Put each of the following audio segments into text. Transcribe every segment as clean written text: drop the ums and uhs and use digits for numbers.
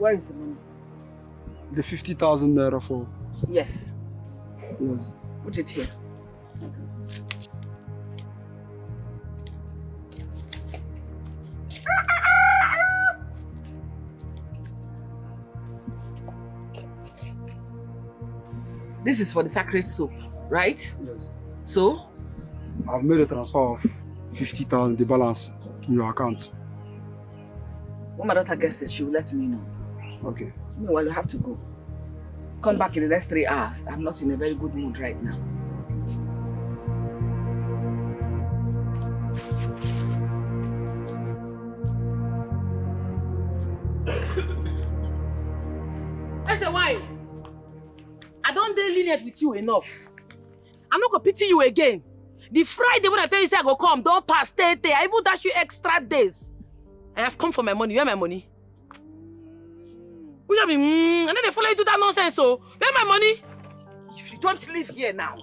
Where is the money? The 50,000 naira for... Yes. Yes. Put it here. This is for the sacred soap, right? Yes. So? I've made a transfer of 50,000, the balance, in your account. When my daughter gets it, she will let me know. Okay. Meanwhile, you have to go. Come back in the next 3 hours. I'm not in a very good mood right now. Ezenwanyi, I don't dare lenient with you enough. I'm not gonna pity you again. The Friday when I tell you say I go come, don't pass, stay. I even dash you extra days. I have come for my money. Where my money? Which I mean, and then they follow you to that nonsense. So where my money? If you don't live here now,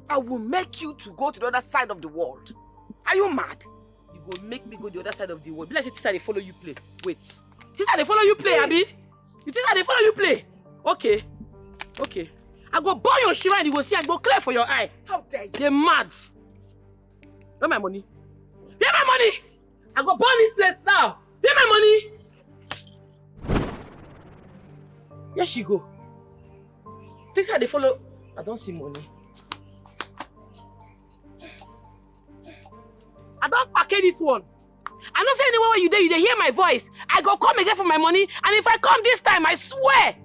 I will make you to go to the other side of the world. Are you mad? You go make me go to the other side of the world. Be like this side they follow you play. Wait, this side they follow you play, Abi? You think that they follow you play? Okay, okay. I go burn your shiva and you go see and go clear for your eye. How dare you? They're mad. Where my money? Where my money? I go burn this place now. Where my money? Where she go? This how they follow. I don't see money. I don't pack this one. I don't say anywhere where you there, you hear my voice. I go come again for my money, and if I come this time, I swear,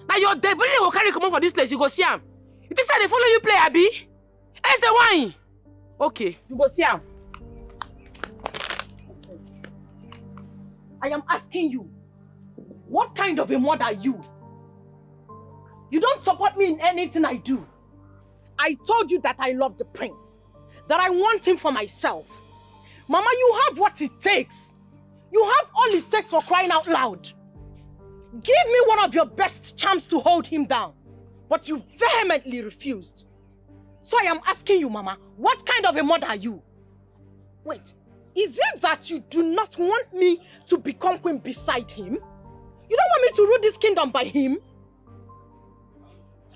now your dead body will carry come on for this place. You go see him. You think that they follow you play, Abi? Ezenwanyi. Okay, you go see him. I am asking you, what kind of a mother are you? You don't support me in anything I do. I told you that I love the prince, that I want him for myself. Mama, you have what it takes. You have all it takes for crying out loud. Give me one of your best charms to hold him down. But you vehemently refused. So I am asking you, Mama, what kind of a mother are you? Wait, is it that you do not want me to become queen beside him? You don't want me to rule this kingdom by him?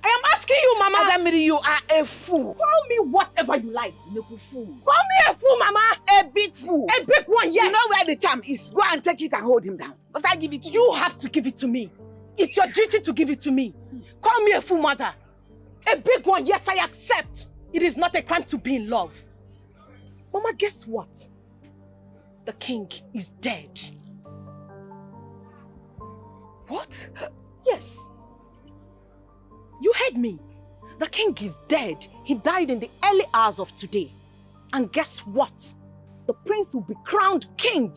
I am asking you, Mama. Adamiri, you are a fool. Call me whatever you like, Neku fool. Call me a fool, Mama. A big fool. A big one, yes. You know where the charm is. Go and take it and hold him down. Must I give it to you? You have to give it to me. It's your duty to give it to me. Call me a fool, mother. A big one, yes, I accept. It is not a crime to be in love. Mama, guess what? The king is dead. What? Yes. You heard me. The king is dead. He died in the early hours of today. And guess what? The prince will be crowned king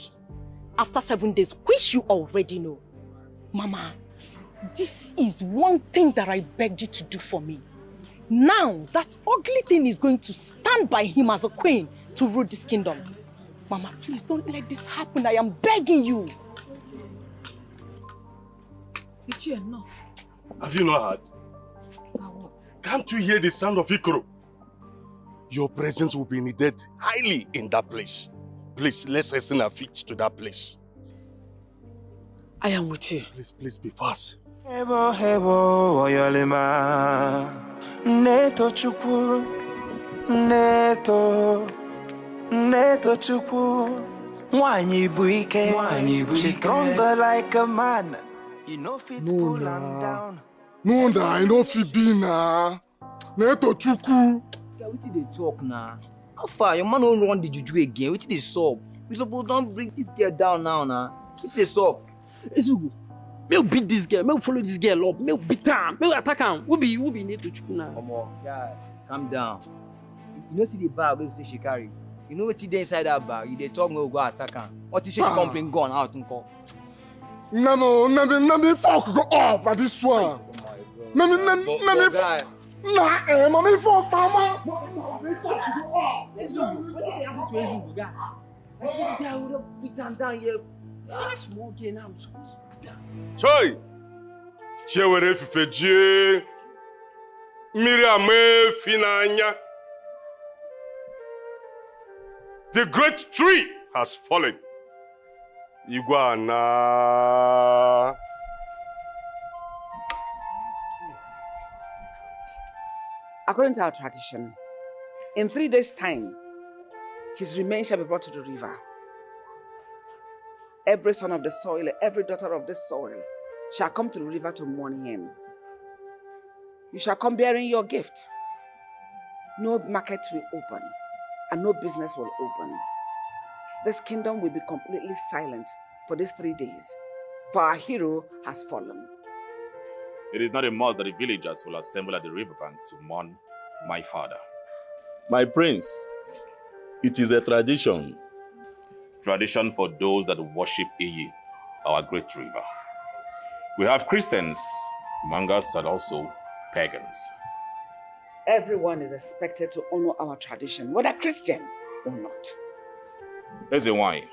after 7 days, which you already know. Mama, this is one thing that I begged you to do for me. Now, that ugly thing is going to stand by him as a queen to rule this kingdom. Mama, please don't let this happen. I am begging you. Did you enough? Have you not heard? What? Can't you hear the sound of Ikoro? Your presence will be needed highly in that place. Please, let's hasten our feet to that place. I am with you. Please be fast. Hebo hebo oyolema neto chukwu neto chukwu nwanyi bu ike she's stronger like a man you know fit pull am down. No, I know fit be na. Neto chukwu. Yeah, wetin dey talk na? How far your man don't run the juju again? Wetin dey sup? We suppose don't bring this girl down now na. Wetin dey sup? Ezugu, may we beat this girl, may we follow this girl up, may we beat her, may we attack her. Who be Neto Chukwu now? Omo, guy, calm down. You know see the bag wey say she carry? You know wetin dey inside that bag? You dey talk no go attack her. What if she come bring gun out and call? No, fuck go up at this one. No, Guy. mommy fuck mama. Ezugu, what dey happen to Ezugu, guy? I see the guy with a beat am down here. See this small girl now, suppose. Choi! Chewere fifeji. Miriam finanya. The great tree has fallen. Iguana. According to our tradition, in 3 days' time, his remains shall be brought to the river. Every son of the soil, every daughter of the soil shall come to the river to mourn him. You shall come bearing your gift. No market will open and no business will open. This kingdom will be completely silent for these 3 days, for our hero has fallen. It is not a must that the villagers will assemble at the riverbank to mourn my father. My prince, it is a tradition. Tradition for those that worship Iyi, our great river. We have Christians among us and also pagans. Everyone is expected to honor our tradition, whether Christian or not. Ezenwanyi,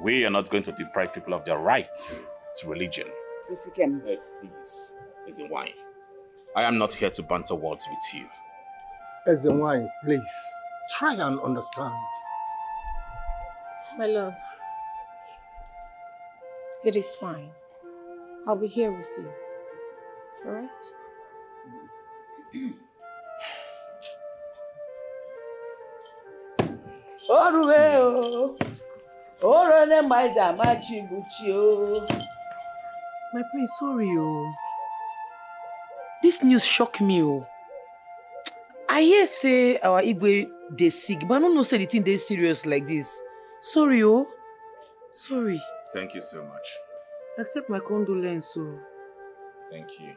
we are not going to deprive people of their rights to religion. Please, Ezenwanyi, I am not here to banter words with you. Ezenwanyi, please, try and understand. My love, it is fine. I'll be here with you. All right? My prince, sorry, oh. This news shocked me, oh. I hear say our Igwe dey sick, but I don't know say the thing dey serious like this. Sorry, oh. Sorry. Thank you so much. Accept my condolence, oh. Thank you.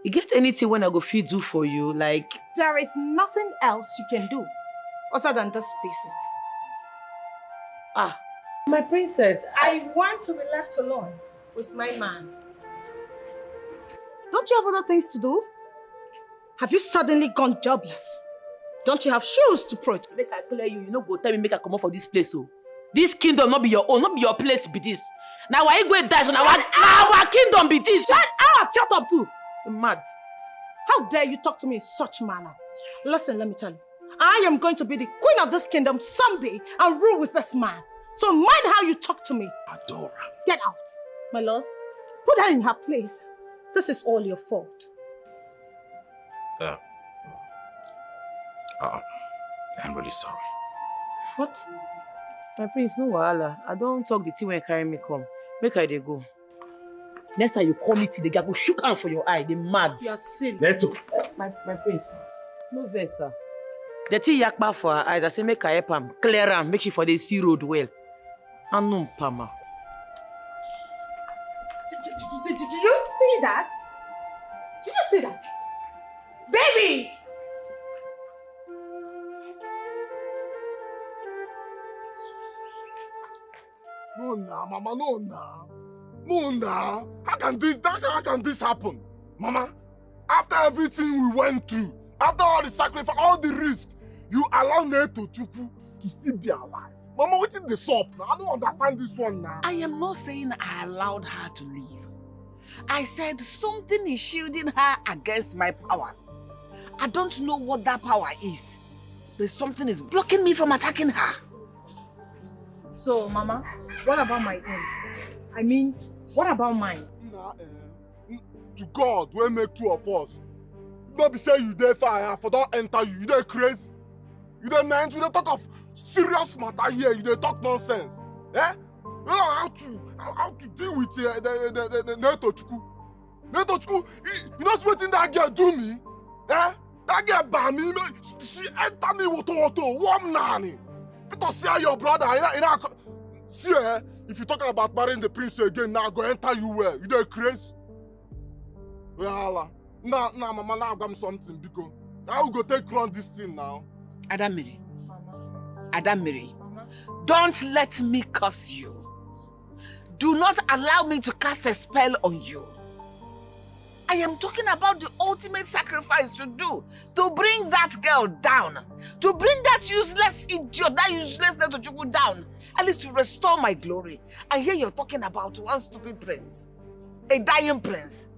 You get anything when I go fit do for you, like... There is nothing else you can do other than this visit. Ah, my princess. I want to be left alone with my man. Don't you have other things to do? Have you suddenly gone jobless? Don't you have shoes to protect? Make I clear you, you no go tell me make I come out for this place, oh. This kingdom not be your own, not be your place be this. Now why you go die, so now our kingdom be this. Shut up too. You're mad. How dare you talk to me in such manner? Listen, let me tell you. I am going to be the queen of this kingdom someday and rule with this man. So mind how you talk to me. Adora. Get out. My love, put her in her place. This is all your fault. I'm really sorry. What? My prince, no wahala. I don't talk the thing when you carry me come. Make I dey go. Next time you call me till the guy go shook hand for your eye. They mad. You are silly. Neto. My prince. No vex, sir. The thing yakpa for her eyes. I say make I help am. Clear am. Make sure for the sea road well. And no pama. Did you see that? Did you see that? Baby! No, nah, Mama, no, nah. No, nah. How can this happen? Mama, after everything we went through, after all the sacrifice, all the risk, you allow Neto Chukwu to still be alive. Mama, what is the soap now? I don't understand this one now. I am not saying I allowed her to leave. I said something is shielding her against my powers. I don't know what that power is, but something is blocking me from attacking her. So, Mama, what about my end? I mean, what about mine? Nah, to God, we make two of us. If not be say you dey fire, for don't enter you dey crazy. You dey meant, we dey talk of serious matter here, you dey talk nonsense. Eh? You know how to deal with the Neto Chukwu. Neto Chukwu, you know wetin that girl do me? Eh? That girl ban me, she enter me with warm nanny. Because see your brother, see, if you talking about marrying the prince again, now go enter you well. You dey crazy? Well, nah, Mama, now got me something because how we go take run this thing now? Adamiri, don't let me curse you. Do not allow me to cast a spell on you. I am talking about the ultimate sacrifice to do, to bring that girl down, to bring that useless idiot, that useless Neto Chukwu down, at least to restore my glory. And here you're talking about one stupid prince, a dying prince.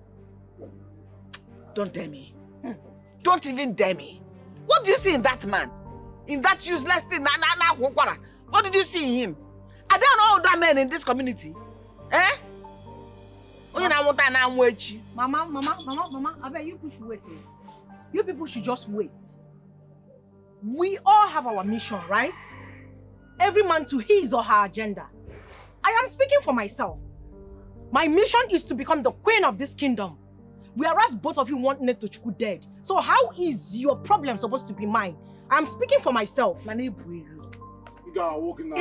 Don't dare me. Don't even dare me. What do you see in that man? In that useless thing? What did you see in him? Are there no other men in this community? Eh? Mama, I bet you push away. You people should just wait. We all have our mission, right? Every man to his or her agenda. I am speaking for myself. My mission is to become the queen of this kingdom. Whereas both of you want Netochukwu dead. So how is your problem supposed to be mine? I am speaking for myself. You gotta walk in now.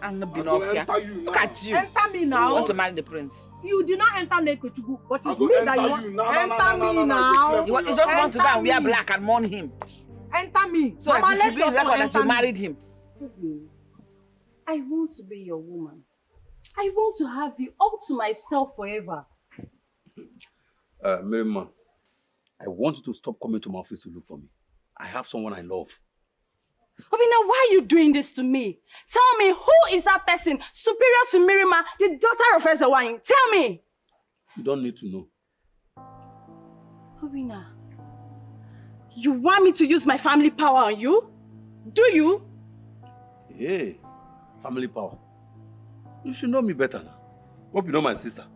Look at you. Enter me now. You want to marry the prince? You did not enter Netochukwu, but it's me that you want. Enter me now. You just want to go and wear black and mourn him. Enter me. So Mama, as it be record that you married him. I want to be your woman. I want to have you all to myself forever. Mirima, I want you to stop coming to my office to look for me. I have someone I love. Obina, why are you doing this to me? Tell me, who is that person superior to Mirima, the daughter of Ezenwanyi? Tell me! You don't need to know. Obina, you want me to use my family power on you? Do you? Hey, family power. You should know me better now. Hope you know my sister.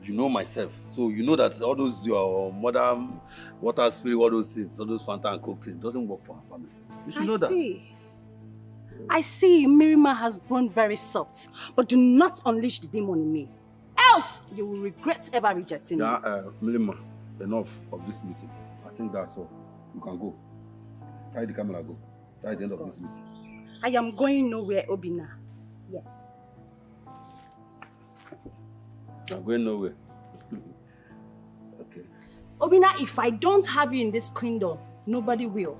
You know myself. So you know that all those your mother, water spirit, all those things, all those Fanta and Coke things doesn't work for our family. You should know that. I see Mirima has grown very soft, but do not unleash the demon in me. Else, you will regret ever rejecting me. Mirima, enough of this meeting. I think that's all. You can go. Carry the camera, go. That is the end of this meeting. I am going nowhere, Obina. Yes. I'm going nowhere. Okay. Obina, if I don't have you in this kingdom, nobody will.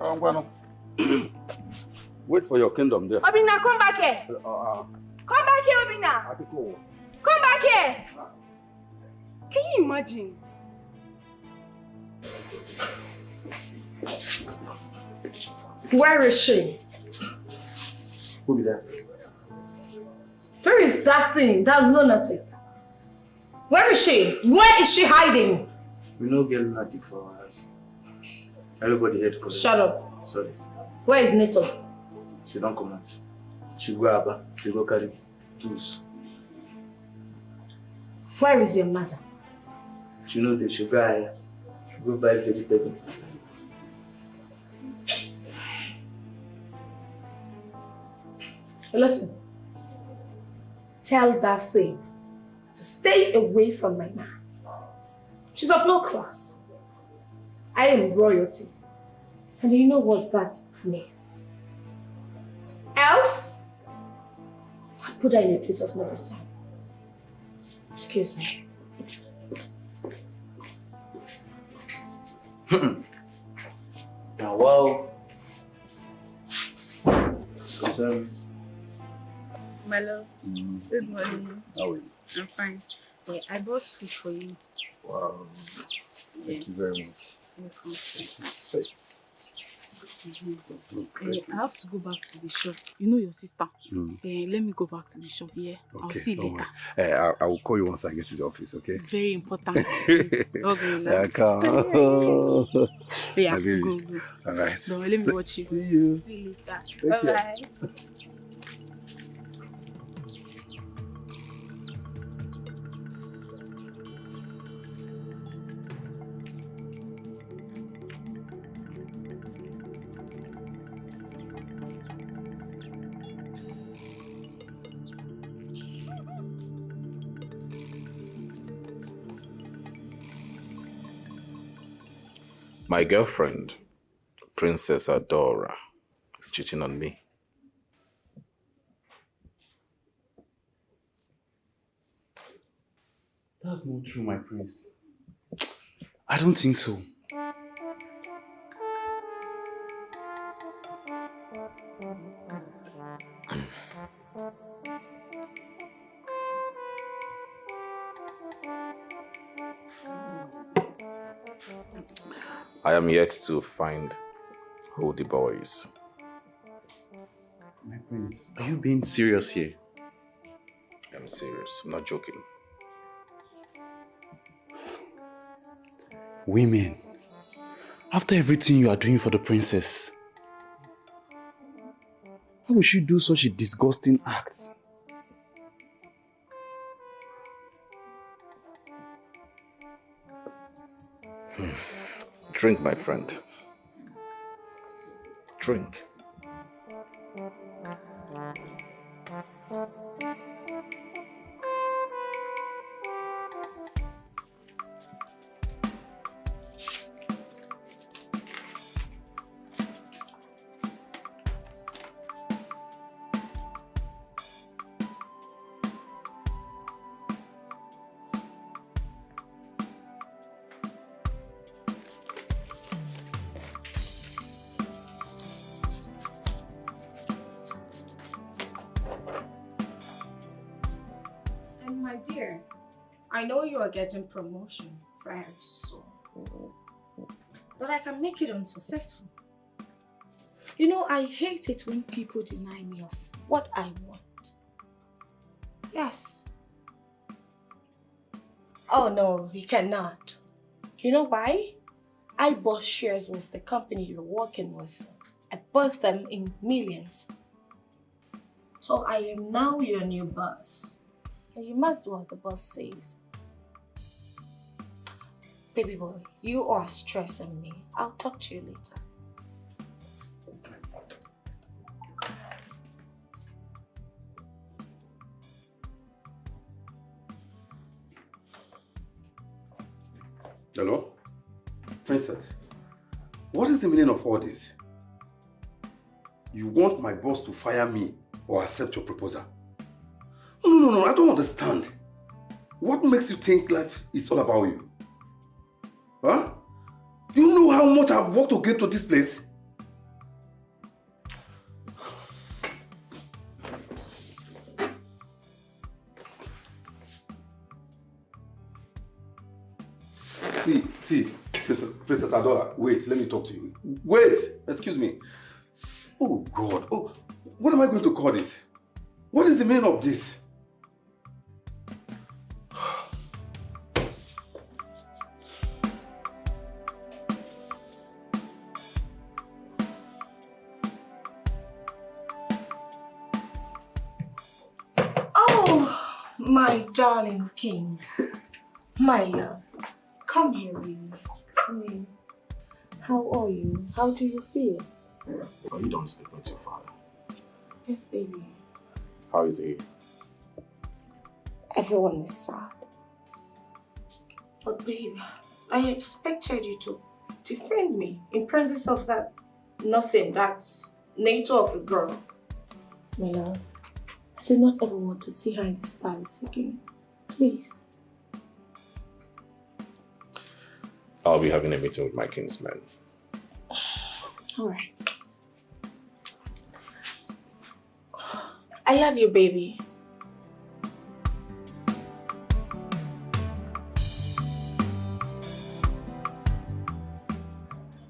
Wait for your kingdom there. Obina, come back here. Come back here, Obina. Come back here. Can you imagine? Where is she? Who be that? Where is that thing, that lunatic? Where is she? Where is she hiding? We no get lunatic for us. Everybody here to collect. Shut up. Sorry. Where is Neto? She don't come out. She go Abba. She go carry tools. Where is your mother? She know that she go buy vegetable. Listen. Tell that thing to stay away from my man. She's of no class. I am royalty. And you know what that means. Else, I'll put her in a place of no return. Excuse me. Now, well, my love, good morning. How are you? I'm fine. Yeah, I bought food for you. Wow. Thank you very much. Welcome. I have to go back to the shop. You know your sister. Let me go back to the shop. Yeah, okay, I'll see you later. I will call you once I get to the office, okay? Very important. Okay, yeah, go. All right. So let me watch you. See you. See you later. Bye-bye. My girlfriend, Princess Adora, is cheating on me. That's not true, my prince. I don't think so. I am yet to find who the boy is. My prince, are you being serious here? I'm serious. I'm not joking. Women, after everything you are doing for the princess, why would you do such a disgusting act? Drink, my friend. Drink. My dear, I know you are getting promotion very soon, but I can make it unsuccessful. You know, I hate it when people deny me of what I want. Yes. Oh no, you cannot. You know why? I bought shares with the company you're working with. I bought them in millions. So I am now your new boss. And you must do as the boss says. Baby boy, you are stressing me. I'll talk to you later. Hello? Princess, what is the meaning of all this? You want my boss to fire me or accept your proposal? No, I don't understand. What makes you think life is all about you? Huh? You know how much I've worked to get to this place? See, Princess Adora, wait, let me talk to you. Wait, excuse me. Oh God, what am I going to call this? What is the meaning of this? My darling king, my love, come here with me. How are you? How do you feel? Oh, you don't speak with your father. Yes, baby. How is he? Everyone is sad. But babe, I expected you to defend me in presence of that nothing, that nature of a girl. My love, I do not ever want to see her in this palace again. Please. I'll be having a meeting with my kinsmen. All right. I love you, baby.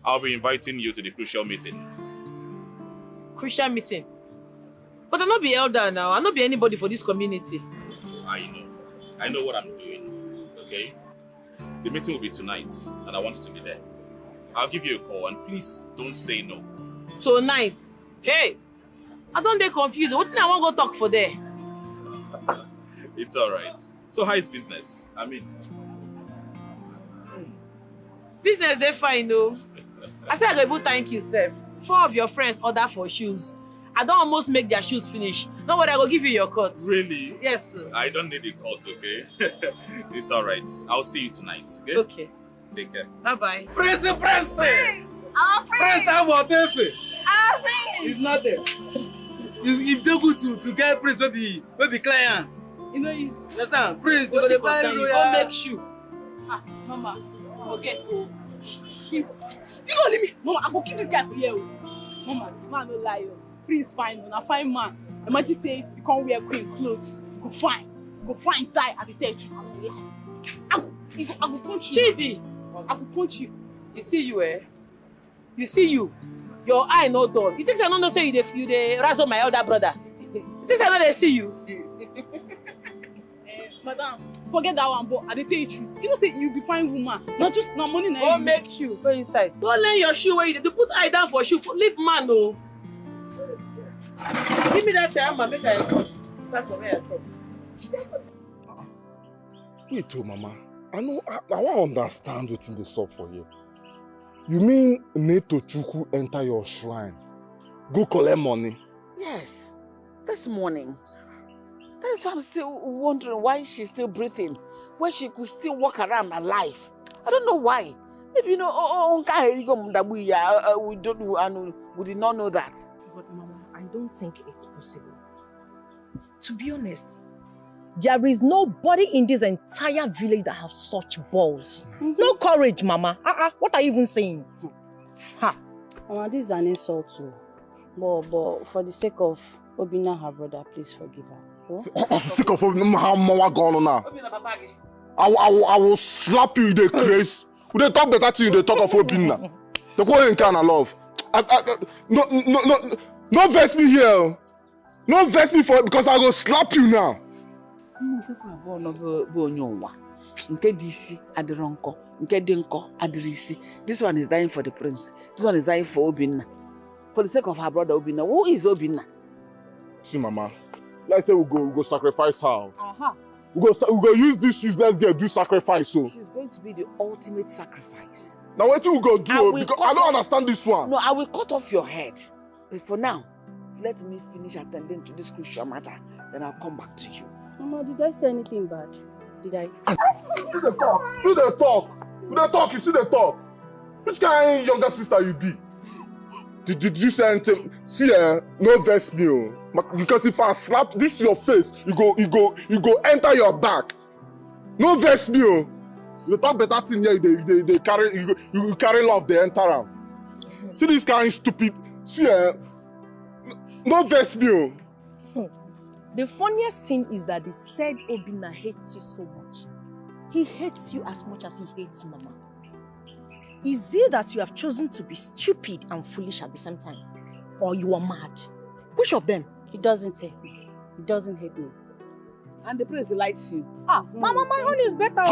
I'll be inviting you to the crucial meeting. Crucial meeting? But I'll not be elder now. I'll not be anybody for this community. I know what I'm doing, okay? The meeting will be tonight, and I want you to be there. I'll give you a call, and please don't say no. Tonight? Hey! I don't get confused. What thing I want to go talk for there? It's alright. So how is business? Business, they're fine though. I said I go even thank you, sir. 4 of your friends order for shoes. I don't almost make their shoes finish. No worry, I will give you your cut. Really? Yes, sir. I don't need a cut, okay? It's alright. I'll see you tonight, okay? Okay. Take care. Bye-bye. Prince! Our prince! Prince, I'm what Our prince! It's not there. It's good to get prince will be client. You know, you understand? Prince, you're gonna buy royal. Don't make shoe. Ah, Mama, forget. You don't leave me. Mama, I go keep this guy for here. Mama, man no lie. Prince fine, man. I fine man. Imagine say you can't wear queen clothes. You go fine tie at the church. I go punch you. Chidi, I go punch you. You see you, eh? You see you. Your eye no dull. You think I don't know say you dey razzle my elder brother? You think I know they see you? Madam, forget that one, but I dey tell you truth. You know say you be fine woman, not just no money na. Go make shoe, go inside. Go learn your shoe where you dey. Put eye down for shoe. Leave man no. Give me that time, make I start from where I stop. Wait, mama. I want to understand what's in the shop for you. You mean Netochukwu enter your shrine? Go collect money? Yes, this morning. That is why I'm still wondering why she's still breathing, why she could still walk around alive. I don't know why. Maybe, we don't know, and we did not know that. But Mama, I don't think it's possible. To be honest, there is nobody in this entire village that has such balls. No courage, Mama. What are you even saying? Mama, this is an insult too. But for the sake of Obinna, her brother, please forgive her. For the sake of Obinna, how Mama gone now? I will slap you, they crazy. We they talk better to you, they talk of Obinna. The one kind of love. No vex me here. No vex me for it because I will slap you now. This one is dying for the prince. This one is dying for Obinna. For the sake of her brother Obinna. Who is Obinna? See, Mama. Let's say we go sacrifice her. We go use this useless girl do sacrifice. So she's going to be the ultimate sacrifice. Now what you go do? Because I don't understand this one. No, I will cut off your head. But for now, let me finish attending to this crucial matter. Then I'll come back to you. Mama, did I say anything bad? Did I? See the talk. See the talk. With the talk, you see the talk. Which kind of younger sister you be? Did you say anything? See, no vex me, because if I slap this your face, you go enter your back. No vex me, You talk better thing here. They carry you carry love. They enter am. See this kind of stupid. See, no vex me. The funniest thing is that the said Obinna hates you so much. He hates you as much as he hates Mama. Is it that you have chosen to be stupid and foolish at the same time? Or you are mad? Which of them? He doesn't hate me. He doesn't hate me. And the prince likes you. Mama, my own is better. He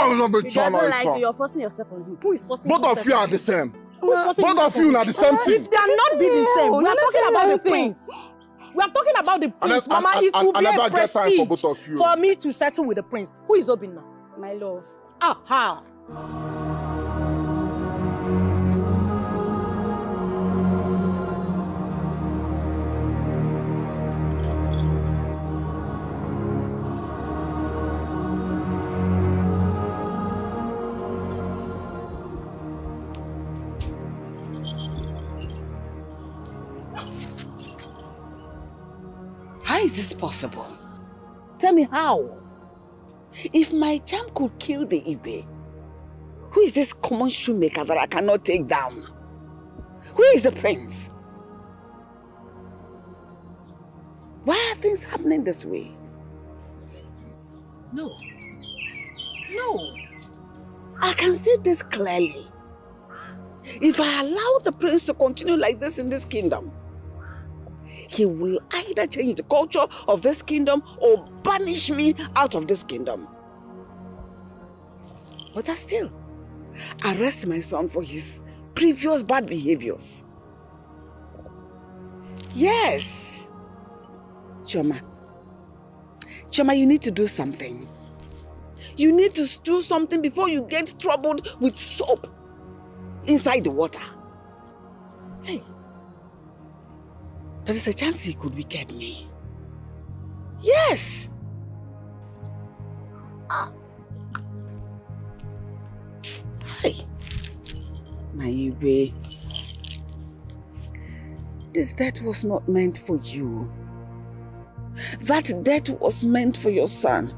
doesn't like you. You're forcing yourself on him. Who is forcing Both yourself? of you are the same. Who is forcing Both of you are the same thing. It cannot be the same. We are talking about the prince. We are talking about the prince. Mama, it will be a prestige for me to settle with the prince. Who is Obinna? My love. Aha. How is this possible? Tell me how. If my charm could kill the Igwe, who is this common shoemaker that I cannot take down? Who is the prince? Why are things happening this way? No. I can see this clearly. If I allow the prince to continue like this in this kingdom, he will either change the culture of this kingdom or banish me out of this kingdom. But I still arrest my son for his previous bad behaviors. Yes. Choma, you need to do something. You need to do something before you get troubled with soap inside the water. Hey. There is a chance he could wicked me. Yes! Hi. My way. This death was not meant for you. That death was meant for your son.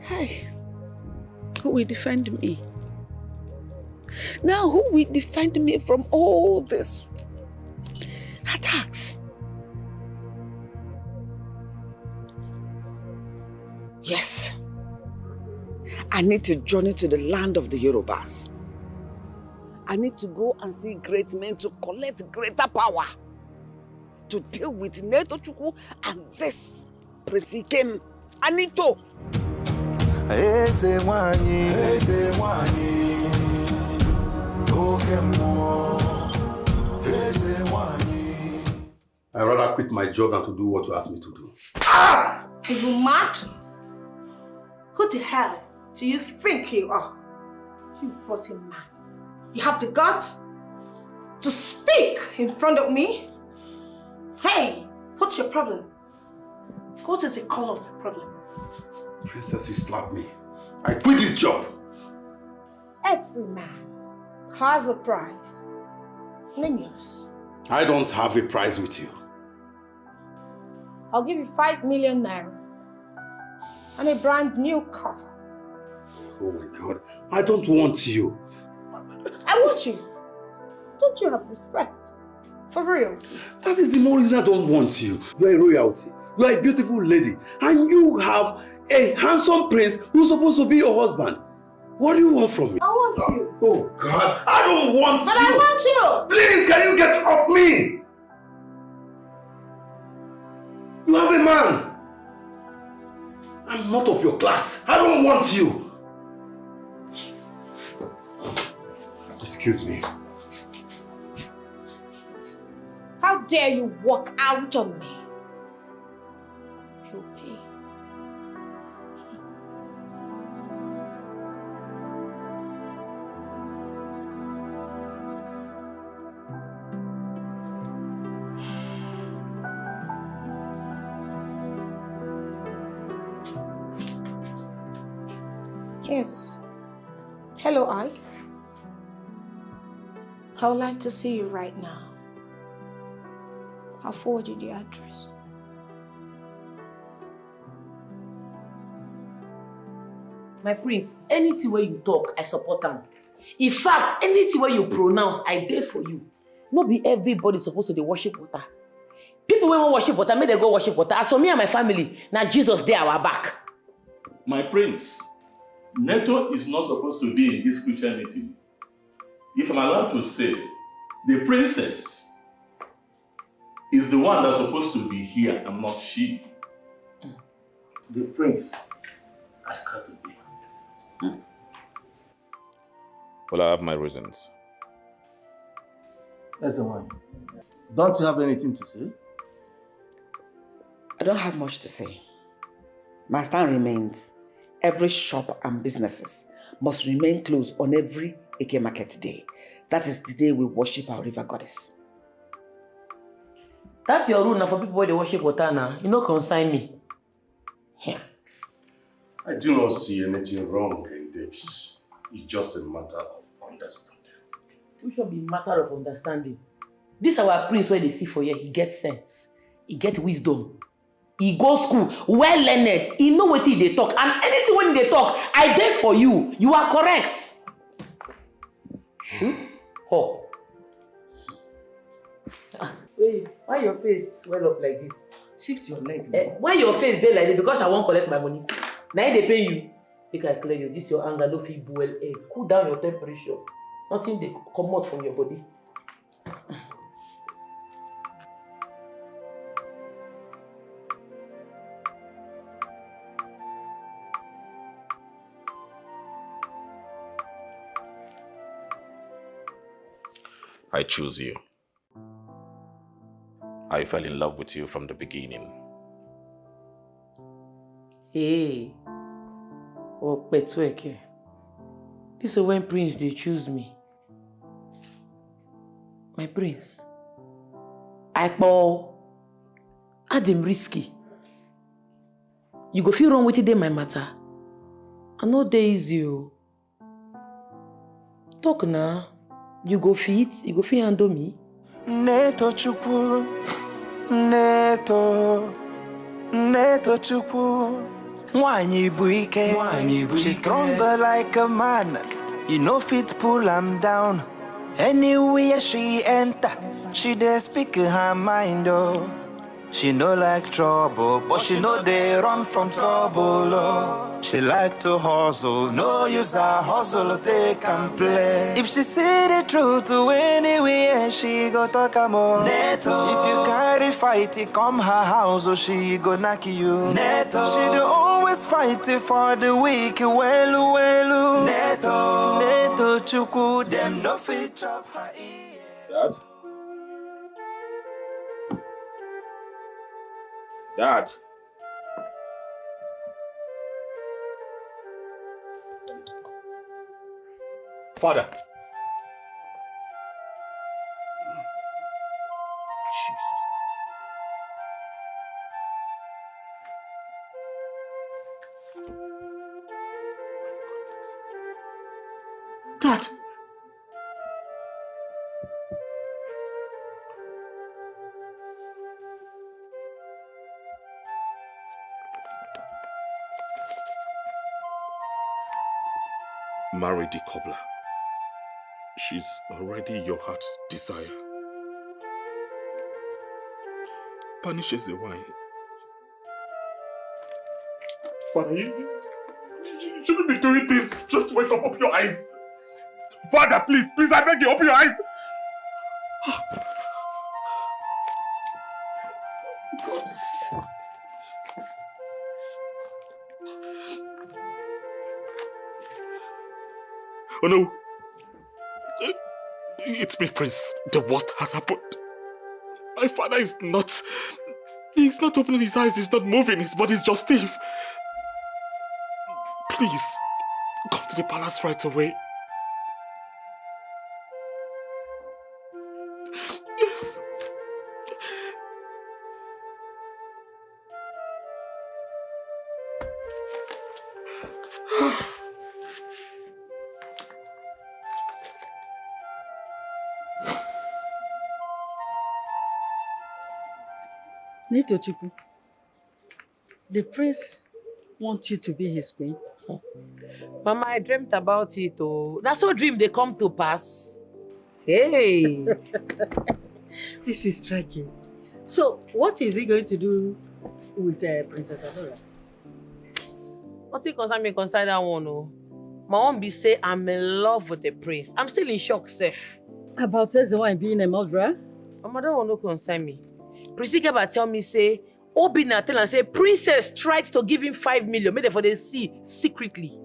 Hi. Who will defend me? Now, who will defend me from all these attacks? Yes. I need to journey to the land of the Yorubas. I need to go and see great men to collect greater power to deal with Netochukwu and this Prince Ikem Anito. Ezenwanyi, I'd rather quit my job than to do what you asked me to do. Are you mad? Who the hell do you think you are? You rotten man. You have the guts to speak in front of me? Hey, what's your problem? What is the call of your problem? Princess, you slapped me. I quit this job. Every man has a price. Name yours. I don't have a prize with you. I'll give you 5 million naira and a brand new car. Oh my God. I don't want you. I want you. Don't you have respect for royalty? That is the more reason I don't want you. You are a royalty. You are a beautiful lady. And you have a handsome prince who's supposed to be your husband. What do you want from me? I want you. Oh God, I don't want you. But I want you. Please, can you get off me? You have a man. I'm not of your class. I don't want you. Excuse me. How dare you walk out on me? You'll pay. Yes. Hello, Ike. I would like to see you right now. I'll forward you the address. My prince, anything where you talk, I support them. In fact, anything where you pronounce, I dare for you. Not be everybody supposed to dey worship water. People wey wan worship water, make they go worship water. As for me and my family, now Jesus dey our back. My prince, Neto is not supposed to be in this spiritual meeting. If I'm allowed to say, the princess is the one that's supposed to be here and not she. The prince has got to be. Well, I have my reasons. Ezenwanyi, don't you have anything to say? I don't have much to say. My stand remains. Every shop and businesses must remain closed on every Eke Market day. That is the day we worship our river goddess. That's your rule now for people where they worship water now. You know, consign me. Here. I do not see anything wrong in this. It's just a matter of understanding. It should be a matter of understanding. This our prince where they see for here, he gets sense. He gets wisdom. He go school, well learned. He know what they talk. And anything when they talk, I dare for you. You are correct. Oh. Wait, why your face swell up like this? Shift your leg. Why your face dey like this? Because I won't collect my money. Now they pay you. Make I clear you. This your anger, no feel well head. Cool down your temperature. Nothing they come out from your body. I choose you. I fell in love with you from the beginning. Hey. Oh, Petweke. This is when Prince they choose me. My prince. I call Adam risky. You go feel wrong with it, my matter. I know there is you. Talk now. You go fit handle me. Neto chukwu, Neto chukwu. Nwanyi bu ike, she's stronger like a man. You know fit pull am down. Anywhere she enter, she dey speak her mind, oh. She no like trouble, but she know they run from trouble, oh. She like to hustle, no use her hustle, take and play. If she say the truth to anywhere, she go talk more. Neto. If you carry fight, it come her house, or she go knock you. Neto. She do always fight it for the weak, well. Neto. Neto chuku, them no fit chop her ear. Dad? Dad? Father. Dad. Marry the cobbler. She's already your heart's desire. Punish Ezenwanyi. Father, you shouldn't be doing this. Just wake up, open your eyes. Father, please, I beg you, open your eyes. God. Oh no. It's me, Prince. The worst has happened. My father is not... He's not opening his eyes, he's not moving, his body's just stiff. Please, come to the palace right away. Yes. Nitochukwu, the prince wants you to be his queen. Mama, I dreamt about it. Oh, that's so dream they come to pass. Hey. This is striking. So, what is he going to do with Princess Adora? Nothing concern me concern that one. Oh. My own be say I'm in love with the prince. I'm still in shock, Seth. About Ezenwanyi being a murderer? Mama, that one no concern me. Prissy Geba tell me say, Obina tell and say, princess tried to give him 5 million, made it for the sea secretly.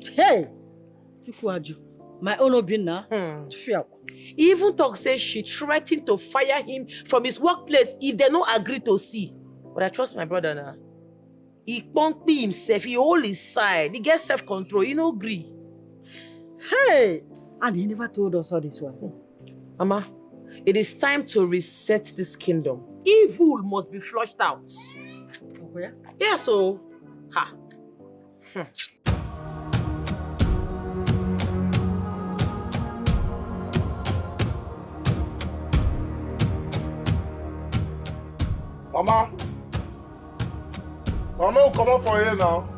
Hey! Chukwuaju, my own Obina. He even talk say she threatened to fire him from his workplace if they don't agree to see. But I trust my brother now. He won't be himself, he hold his side, he gets self-control, he no agree. Hey! And he never told us all this one. Mama, it is time to reset this kingdom. Evil must be flushed out. Where? Yeah, so, ha. Mama will come up for here now.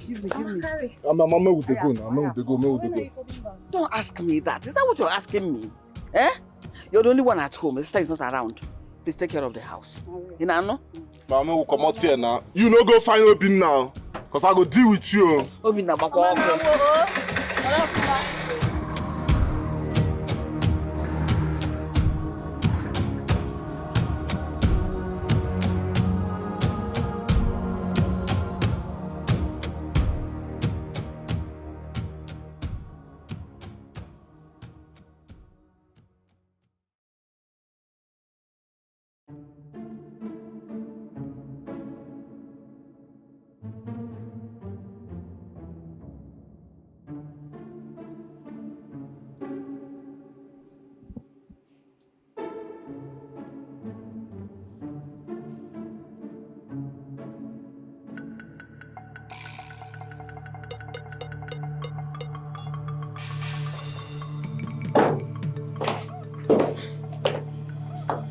Give me. Mama with the go now. Mama with the go. Don't ask me that. Is that what you're asking me? Eh? You're the only one at home. Sister is not around. Please take care of the house. You know? Mama will come out here now. You no go find Obin now. Because I go deal with you. Obin na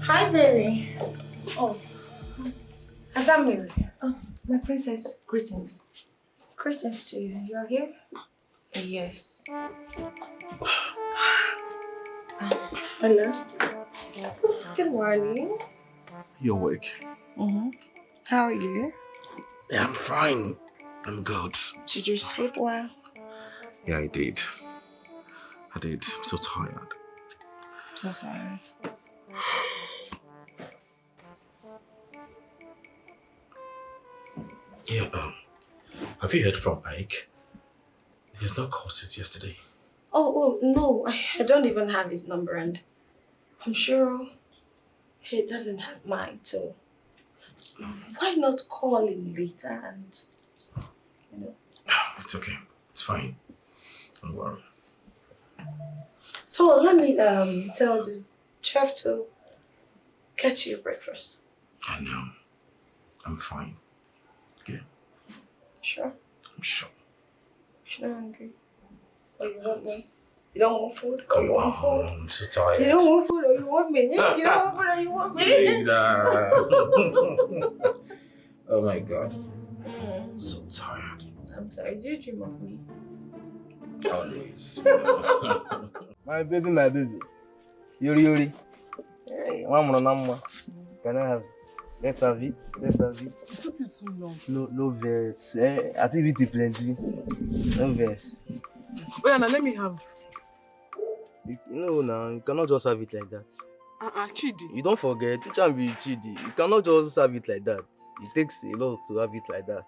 Hi, baby. Oh, Madam Mary. Oh, my princess. Greetings. Greetings to you. You're here? Yes. Hello. Good morning. You're awake. How are you? Yeah, I'm fine. I'm good. Did you sleep well? Yeah, I did. I'm so tired. So sorry. Yeah, have you heard from Ike? He's not called since yesterday. Oh, no, I don't even have his number, and I'm sure he doesn't have mine too. Why not call him later and, you know? It's okay. It's fine. Don't worry. So let me tell the chef to get you your breakfast. I know. I'm fine. Okay? Sure? I'm sure. You're not hungry? Or you want me? You don't want food? Come on, I'm so tired. You don't want food or you want me? You don't want food or you want me? Oh my God. I'm so tired. I'm sorry, did you dream of me? Always. My baby. Yuri. Hey. Can I have it? Let's have it. It took you too long. No verse. Activity plenty. No verse. Oh yeah, now let me have. You cannot just have it like that. Chidi. You don't forget, you can't be Chidi. You cannot just have it like that. It takes a lot to have it like that.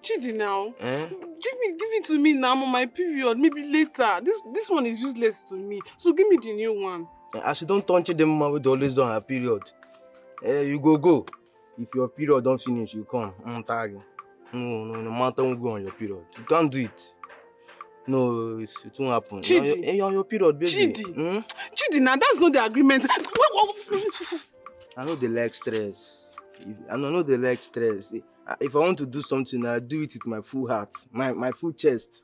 Chidi now. Eh? Give it to me now. I'm on my period. Maybe later. This one is useless to me. So give me the new one. As you don't touch them, mama will always on her period. You go. If your period don't finish, you come. I'm tired. No matter who go on your period. You can't do it. No, it won't happen. Chidi. You're on your period, baby. Chidi, now that's not the agreement. I know they like stress. I know they like stress. If I want to do something, I do it with my full heart, my full chest.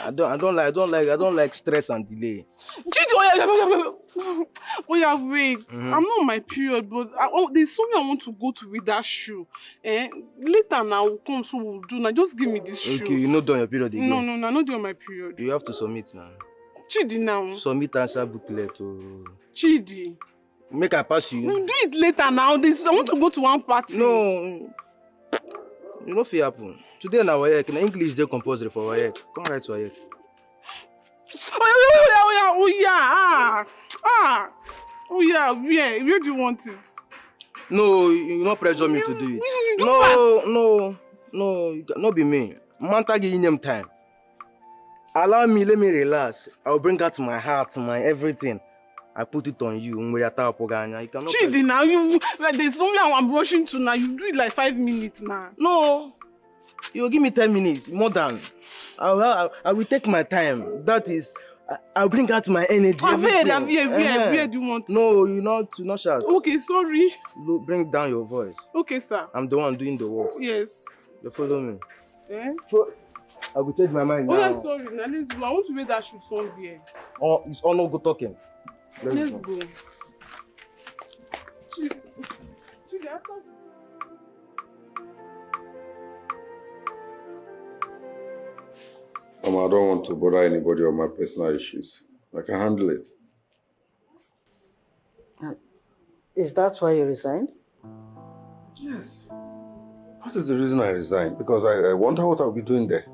I don't like stress and delay. Chidi, wait. I'm not on my period, but there's something I want to go to with that shoe. Later now will come, so we'll do. Now just give me this shoe. Okay, you're not done your period again. No, I'm not doing my period. You have to submit now. Chidi now. Submit answer booklet to Chidi. Make I pass you. We'll do it later now. I want to go to one party. No. You know if it happen. Today na Wayek. Na English they compulsory for Wayek. Come write Wayek. Oh yeah. Where do you want it? No, you not pressure me to do it. You do No, you not be me. Manta give him time. Allow me, let me relax. I'll bring out my heart, my everything. I put it on you. You cannot. Chidi, now like there's something I'm rushing to now. You do it like 5 minutes now. No, you give me 10 minutes, more than. I will take my time. That is, I'll bring out my energy. Where do you want? No, you not shout. Okay, sorry. Look, bring down your voice. Okay, sir. I'm the one doing the work. Yes. You follow me. So, I will change my mind now. Oh, yeah, sorry. Now let's go. I want to wear that shoe somewhere. Oh, it's all no go talking. Let's go. Chidi, after. I don't want to bother anybody on my personal issues. I can handle it. Is that why you resigned? Yes. What is the reason I resigned? Because I wonder what I'll be doing there.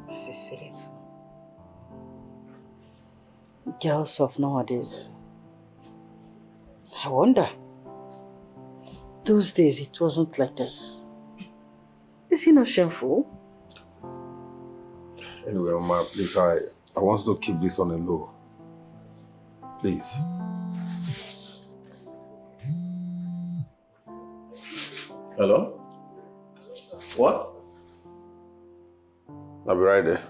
This is serious. Girls of nowadays. I wonder. Those days it wasn't like this. Is it not shameful? Anyway, Mama, please, I want to keep this on a low. Please. Hello? What? I'll be right there.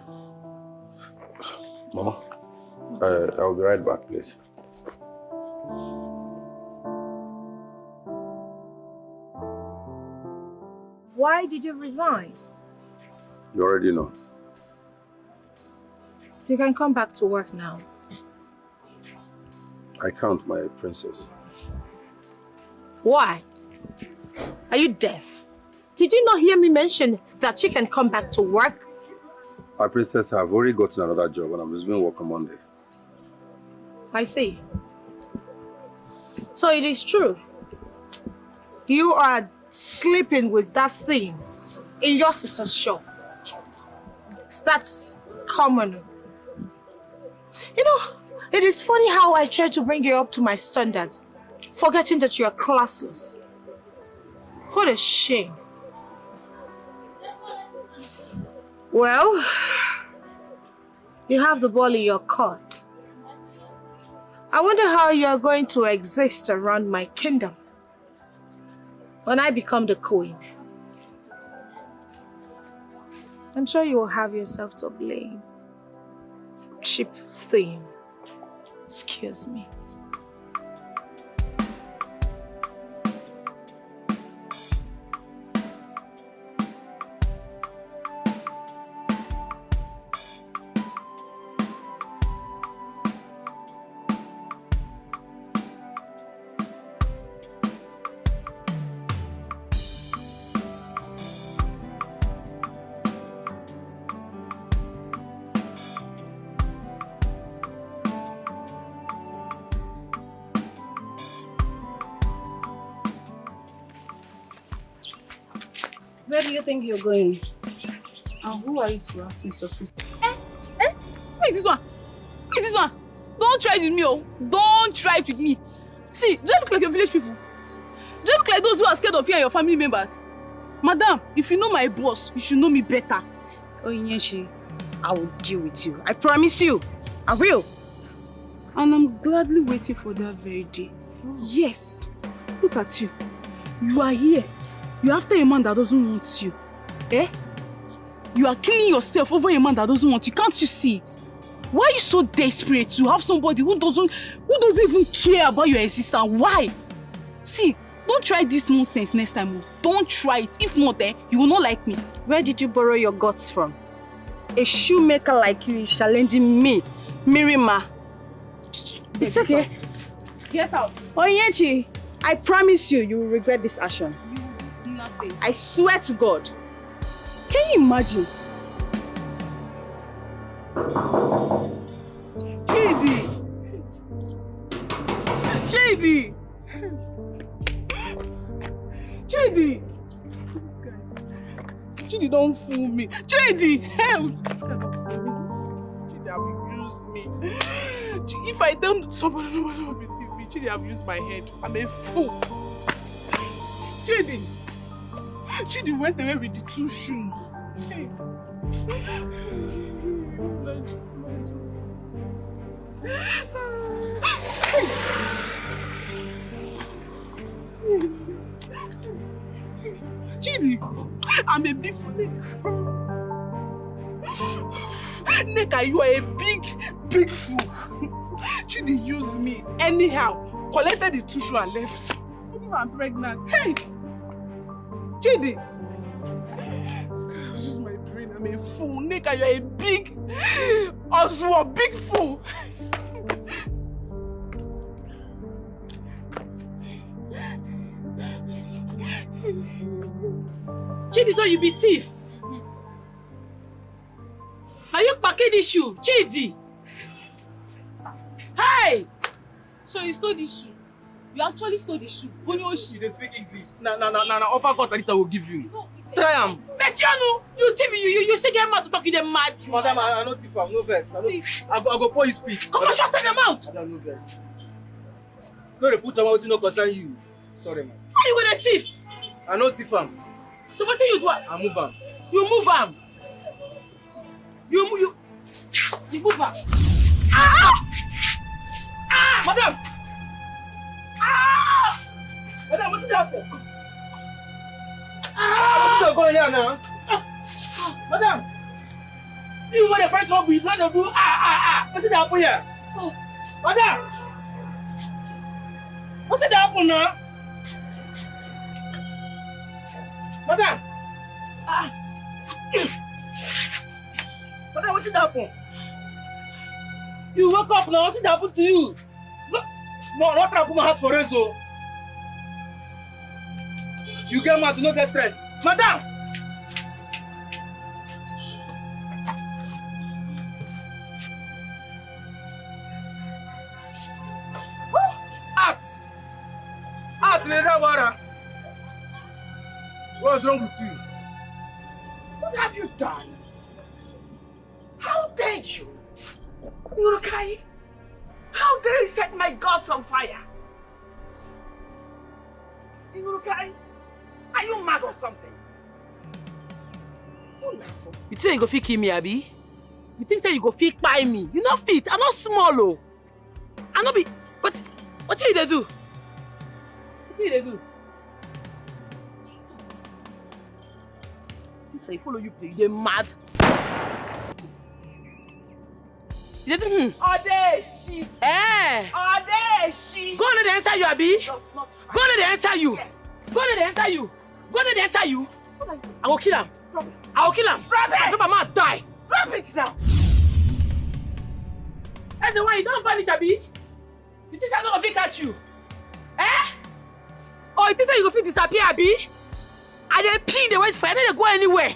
Mama, I'll be right back, please. Why did you resign? You already know. You can come back to work now. I can't, my princess. Why? Are you deaf? Did you not hear me mention that you can come back to work? My princess, I've already gotten another job and I'm resuming work on Monday. I see. So it is true. You are sleeping with that thing in your sister's shop. That's common. You know, it is funny how I try to bring you up to my standard, forgetting that you are classless. What a shame. Well, you have the ball in your court. I wonder how you're going to exist around my kingdom when I become the queen. I'm sure you will have yourself to blame. Cheap thing. Excuse me. Where do you think you're going? And who are you to ask me such things? Who is this one? Who is this one? Don't try it with me, oh. Don't try it with me. See, do I look like your village people? Do I look like those who are scared of you and your family members? Madam, if you know my boss, you should know me better. Oh, Inyeshi, I will deal with you. I promise you. I will. And I'm gladly waiting for that very day. Yes. Look at you. You are here. You're after a man that doesn't want you. Eh? You are killing yourself over a man that doesn't want you. Can't you see it? Why are you so desperate to have somebody who doesn't even care about your existence? Why? See, don't try this nonsense next time. Don't try it. If not, you will not like me. Where did you borrow your guts from? A shoemaker like you is challenging me, Mirima. It's okay. Get out. Onyechi, I promise you, you will regret this action. Nothing. I swear to God. Can you imagine? JD! JD! JD, don't fool me. JD, hell! This guy don't fool me. JD have used me. If I tell somebody, nobody will believe me. JD have used my head. I'm a fool. JD! JD went away with the 2 shoes. Hey. Chidi, I'm a big fool. Neka, you are a big fool. Chidi used me anyhow, collected the tissue and left. What if I'm pregnant? Hey! Chidi! Use my brain, I'm a fool. Neka, you're a big Oswald, big fool. Chidi, so you be thief? Are you packing this shoe? Chidi! Hey! So you stole this shoe? You actually stole the shoe? You don't speak English. No. Offer God that I will give you. Try am. Betrayal, you see me, you say get mad to talk in them mad. Madam, I no thief am, no vex. I go pour you speak. Come on, shut up your mouth. I don't know vex. No, they put am out, no concern you. Sorry, man. How you gonna thief? I no thief am. So what you do? I move am. You move am. You move am. Ah! Ah! Madam! Ah! Madam, what's that? Ah! What's going on now? Madam! You want to fight up with lot of blue? What's that here? Madam! What's that happen now? Madam! Madam, what's happen? You woke up now, what's happened to you? No, not try to put my heart for it, so. You get mad to not get strength. Madam! Art, Nedawara. What's wrong with you? What have you done? How dare you? Urukai? How dare you set my gods on fire? Urukai, are you mad or something? You think you go fit kill me, Abi? You think say you go fit buy me? You not fit. I'm not small, oh. I not be. What you dey do? What you dey do? Sister, you follow you play. You dey mad. You dey do Odeshi. Eh? Odeshi. Go let them enter you, Abi. Just not fine. Go let them enter you. Yes. Go let them enter you. Go let them enter you. I will kill him. Drop it. I will kill him. Drop it. I know my man die. Drop it now. That's the one you don't vanish, Abi. You think I'm not gonna catch you? Eh? Oh, you think you gonna disappear, Abi? I dey pin the wait for you. I don't go anywhere.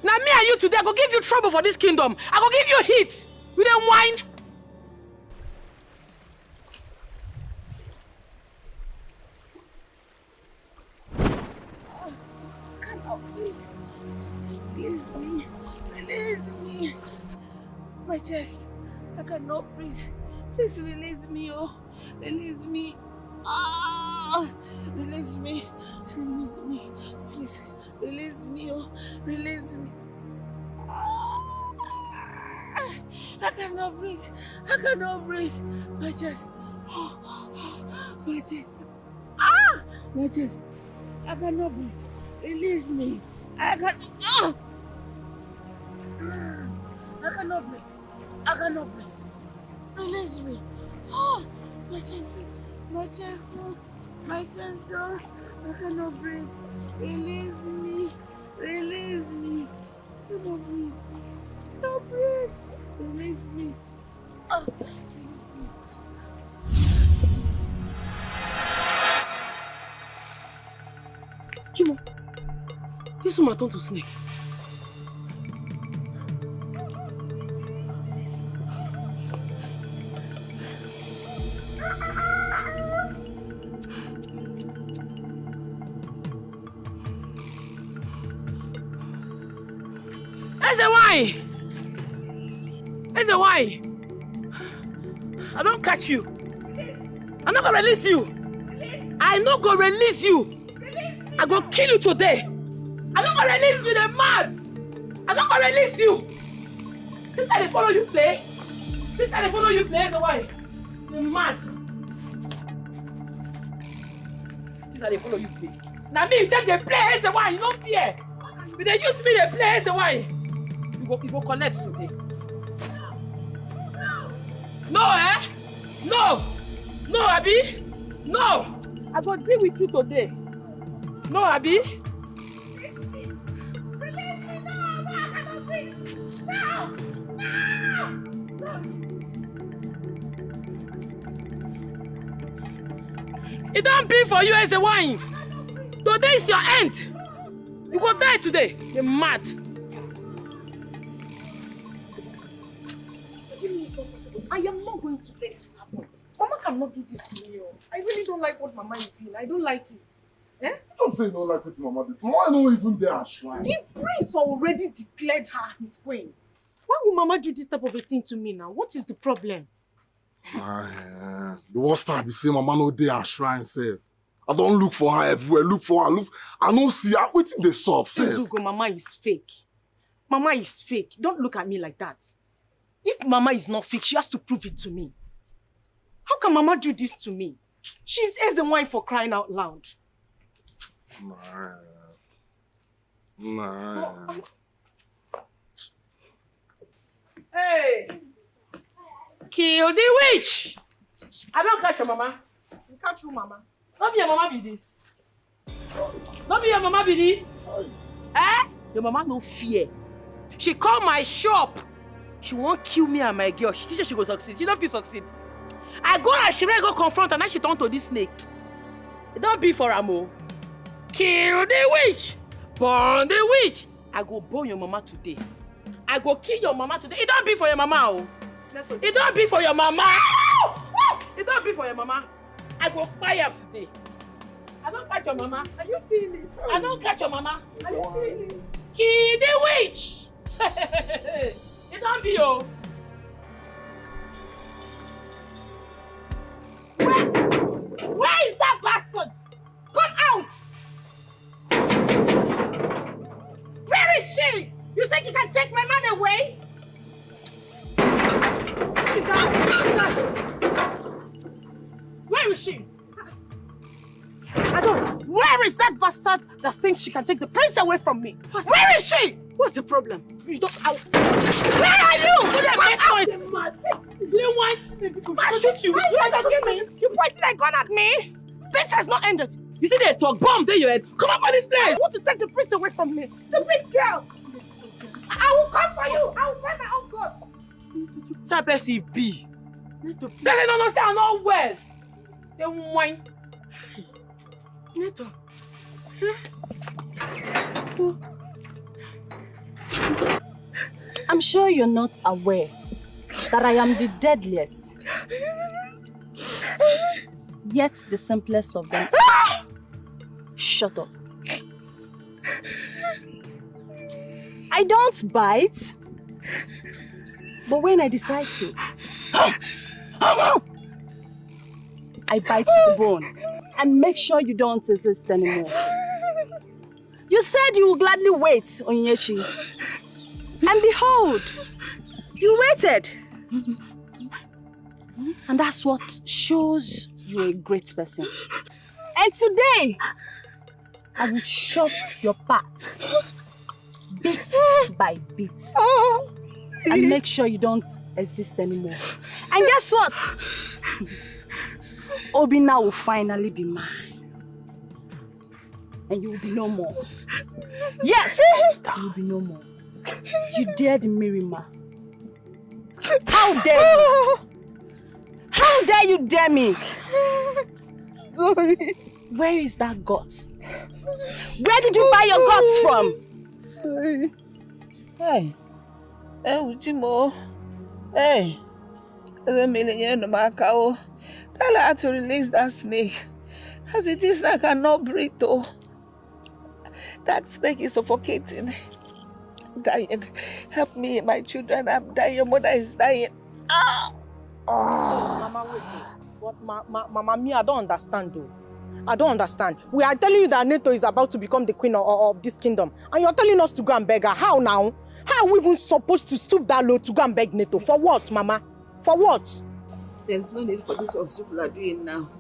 Now me and you today, I go give you trouble for this kingdom. I go give you hit. You don't whine. Release me. Release me. My chest. I cannot breathe. Please release me, oh. Release me. Ah! Release me. Release me. Please. Release me, oh. Release me. Ah! I cannot breathe. I cannot breathe. My chest. My chest. Ah! My chest. I cannot breathe. Release me. I can. Ah! I cannot breathe. I cannot breathe. Release me. Oh, my chest. My chest. My chest. I cannot breathe. Release me. Release me. I cannot breathe. I cannot breathe. Release me. Oh, release me. Kimo, this woman turned to snake. Ezenwanyi! Ezenwanyi! I don't catch you. I'm not gonna release you. I not gonna release you. I go kill you today. I'm not gonna release you, the mad. I'm not gonna release you. This how they follow you play. This how they follow you play, Ezenwanyi. The mad. This how they follow you play. Now me, you take the play, Ezenwanyi, you don't fear. But they use me the play, Ezenwanyi. You go collect today. No, eh? No! No, Abi! No! I go deal with you today. No, Abi! Release me! No! No! I cannot breathe! No! No! It don't be for you, Ezenwanyi. Today is your end. You go die today. You're mad. What do you mean it's not possible? I am not going to let this happen. Mama cannot do this to me. Oh. I really don't like what Mama is doing. I don't like it. Eh? Don't say you don't like what Mama did. Mama not even there, Shrine. The prince already declared her his queen. Why would Mama do this type of a thing to me now? What is the problem? The worst part be say Mama no there, Shrine sef. I don't look for her everywhere. Look for her. Look. I don't see her. Wetin dey sup sef? Izugo, Mama is fake. Mama is fake. Don't look at me like that. If Mama is not fake, she has to prove it to me. How can Mama do this to me? She's Ezenwanyi for crying out loud. Nah. Hey! Kill the witch! I don't catch your mama. You catch who, Mama? Not be your mama be this. Not be your mama be this. Eh? Your mama no fear. She called my shop. She won't kill me and my girl. She teaches she go succeed. She don't feel succeed. I go and she go confront and now she turn to this snake. It don't be for Amo. Kill the witch. Burn the witch. I go burn your mama today. I go kill your mama today. It don't be for your mama. Oh. It don't be for your mama. It don't be for your mama. I go buy up today. I don't catch your mama. Are you seeing it? I don't catch your mama. Are you seeing it? Kill the witch. It don't be oh. Where is that bastard? Come out! Where is she? You said is she? I don't. Where is that bastard that thinks she can take the prince away from me? Where is she? What's the problem? You don't. Where are you? I'll shoot you. You pointed a gun at me. This has not ended. You see they talk bombs in your head. Come up on this place. I want to take the prince away from me. The big girl. I will come for you. I will find my own God. Tapestry B. They don't say I'm not well. They whine. Neto. I'm sure you're not aware that I am the deadliest, yet the simplest of them. Shut up. I don't bite, but when I decide to, I bite the bone and make sure you don't exist anymore. You said you would gladly wait, Onyeshi. And behold, you waited. And that's what shows you're a great person. And today, I will chop your parts, bit by bit, and make sure you don't exist anymore. And guess what? Obina will finally be mine. And you will be no more. Yes, you will be no more. You dared Mirima. How dare you? How dare you dare me? Sorry. Where is that guts? Where did you buy your guts from? Sorry. Hey. Hey, Ujimo. Hey. Tell her to release that snake. As it is, I cannot breathe though. That snake is suffocating. Dying. Help me, my children. I'm dying. Your mother is dying. Ah! Mama, wait. But Mama, me, I don't understand though. I don't understand. We are telling you that Neto is about to become the queen of this kingdom. And you're telling us to go and beg her. How now? How are we even supposed to stoop that low to go and beg Neto? For what, Mama? For what? There's no need for this what people are doing now.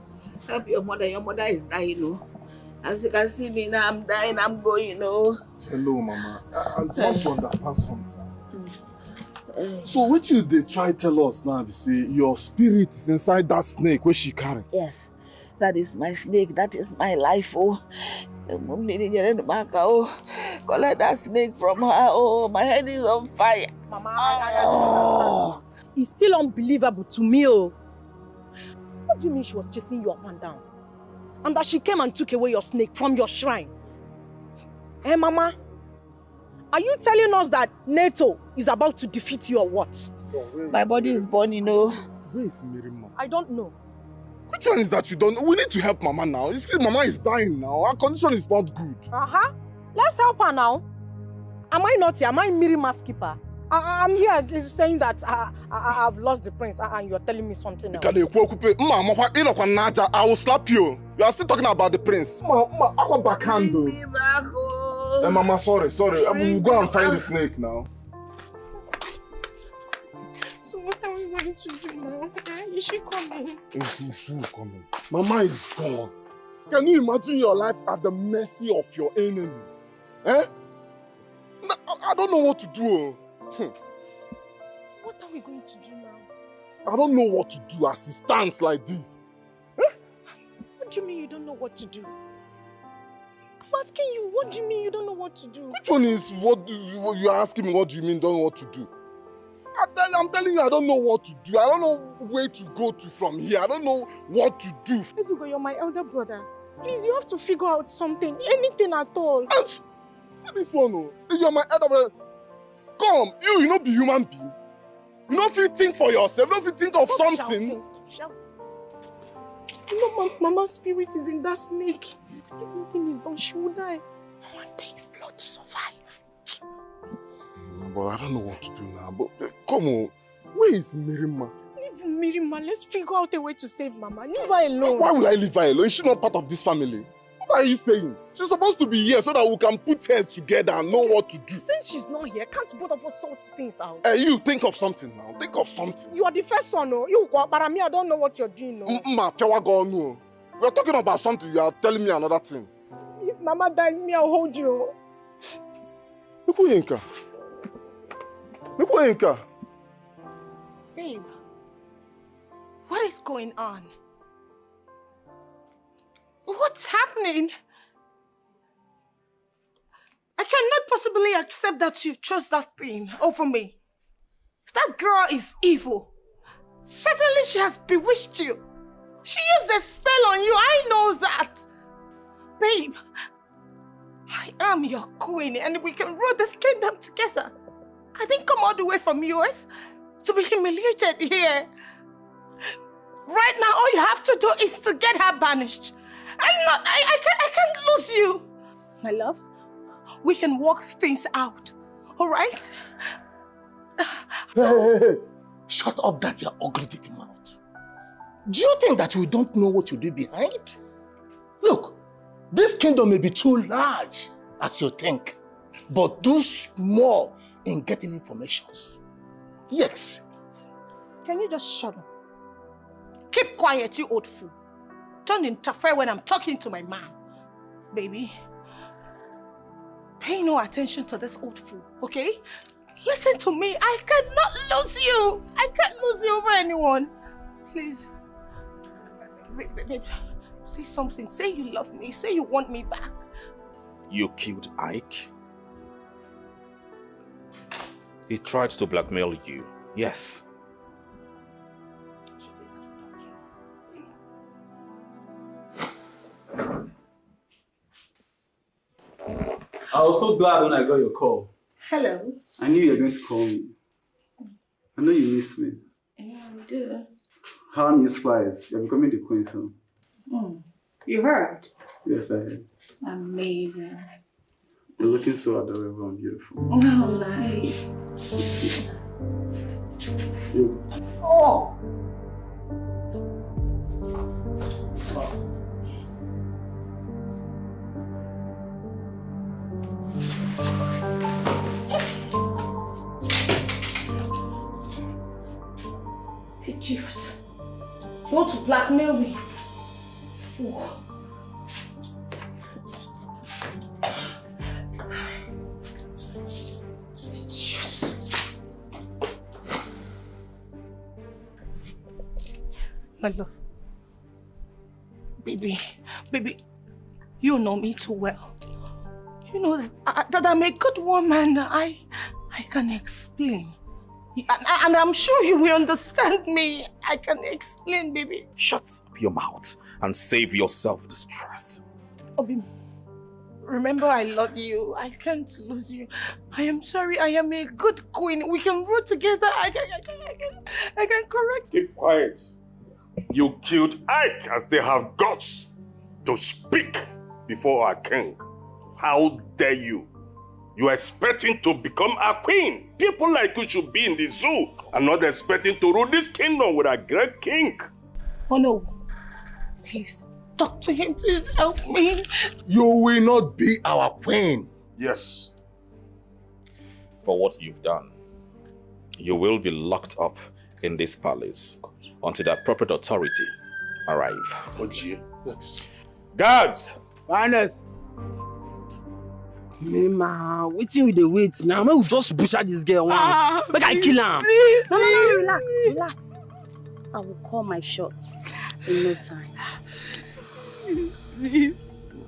Help your mother. Your mother is dying, you know. As you can see me now, I'm dying, I'm going, you know. Hello, Mama. I want to understand something. So what you they try tell us now, say your spirit is inside that snake where she carry? Yes, that is my snake, that is my life, oh. Collect that snake from her, oh, my head is on fire. Mama, I don't understand. It's still unbelievable to me, oh. What do you mean she was chasing you up and down? And that she came and took away your snake from your shrine? Eh, Mama? Are you telling us that Neto is about to defeat you or what? My body is born, you know. Where is Mirima? I don't know. Which one is that you don't know? We need to help Mama now. You see, Mama is dying now. Her condition is not good. Uh-huh. Let's help her now. Am I not here? Am I Mirima's keeper? I'm here saying that I've lost the prince and you're telling me something else. I will slap you. You are still talking about the prince. Mama, I want backhand though. Bring me back, oh. Mama, sorry. We'll go and find the snake now. So what are we going to do now? Is she coming? She's coming. Mama is gone. Can you imagine your life at the mercy of your enemies? Eh? I don't know what to do. What are we going to do now? I don't know what to do as it stands like this. What do you mean you don't know what to do? I'm asking you, what do you mean you don't know what to do? Which one is what you're asking me? What do you mean don't know what to do? I'm telling you, I don't know what to do. I don't know where to go to from here. I don't know what to do. Ezugo, you're my elder brother. Please, you have to figure out something, anything at all. And see this one, you're my elder brother. Come, you not be human being. You don't feel think for yourself. You don't feel think of something. Stop shouting. You know, Mama's spirit is in that snake. If nothing is done, she will die. Mama takes blood to survive. But I don't know what to do now. But come on, where is Mirima? Leave Mirima. Let's figure out a way to save Mama. Leave her alone. Why will I leave her alone? Is she not part of this family? What are you saying? She's supposed to be here so that we can put heads together and know what to do. Since she's not here, can't both of us sort things out? Hey, you think of something now. Think of something. You are the first one, no? You go, but I don't know what you're doing, no? We're talking about something, you are telling me another thing. If Mama dies, me, I'll hold you. Nikuyenka. Babe, what is going on? What's happening? I cannot possibly accept that you chose that thing over me. That girl is evil. Certainly she has bewitched you. She used a spell on you, I know that. Babe, I am your queen and we can rule this kingdom together. I didn't come all the way from US to be humiliated here. Right now, all you have to do is to get her banished. I can't lose you. My love, we can work things out, all right? Hey. Shut up that your ugly dirty mouth. Do you think that we don't know what you do behind? Look, this kingdom may be too large as you think, but do small in getting information. Yes. Can you just shut up? Keep quiet, you old fool. Don't interfere when I'm talking to my man. Baby, pay no attention to this old fool, okay? Listen to me, I cannot lose you. I can't lose you over anyone. Please. Babe, say something. Say you love me. Say you want me back. You killed Ike? He tried to blackmail you, yes. I was so glad when I got your call. Hello. I knew you were going to call me. I know you miss me. Yeah, I do. How news flies? You're becoming the queen soon. You heard? Yes, I heard. Amazing. You're looking so adorable and beautiful. Oh, nice. You. Oh! Idiot. You want to blackmail me? Fool. My love. Baby, you know me too well. You know that I'm a good woman. I can explain. And I'm sure you will understand me. I can explain, baby. Shut up your mouth and save yourself the stress. Obi, remember I love you. I can't lose you. I am sorry. I am a good queen. We can rule together. I can correct. Keep quiet. You killed Ike as they have guts to speak before our king. How dare you? You are expecting to become a queen. People like you should be in the zoo and not expecting to rule this kingdom with a great king. Oh no. Please, talk to him. Please help me. You will not be our queen. Yes. For what you've done, you will be locked up in this palace until the appropriate authority arrive. Yes. Guards! Finest. Mama, waiting with the wait now. May we just butcher this girl once. Make I kill him. Please, no, relax. I will call my shots in no time. Please.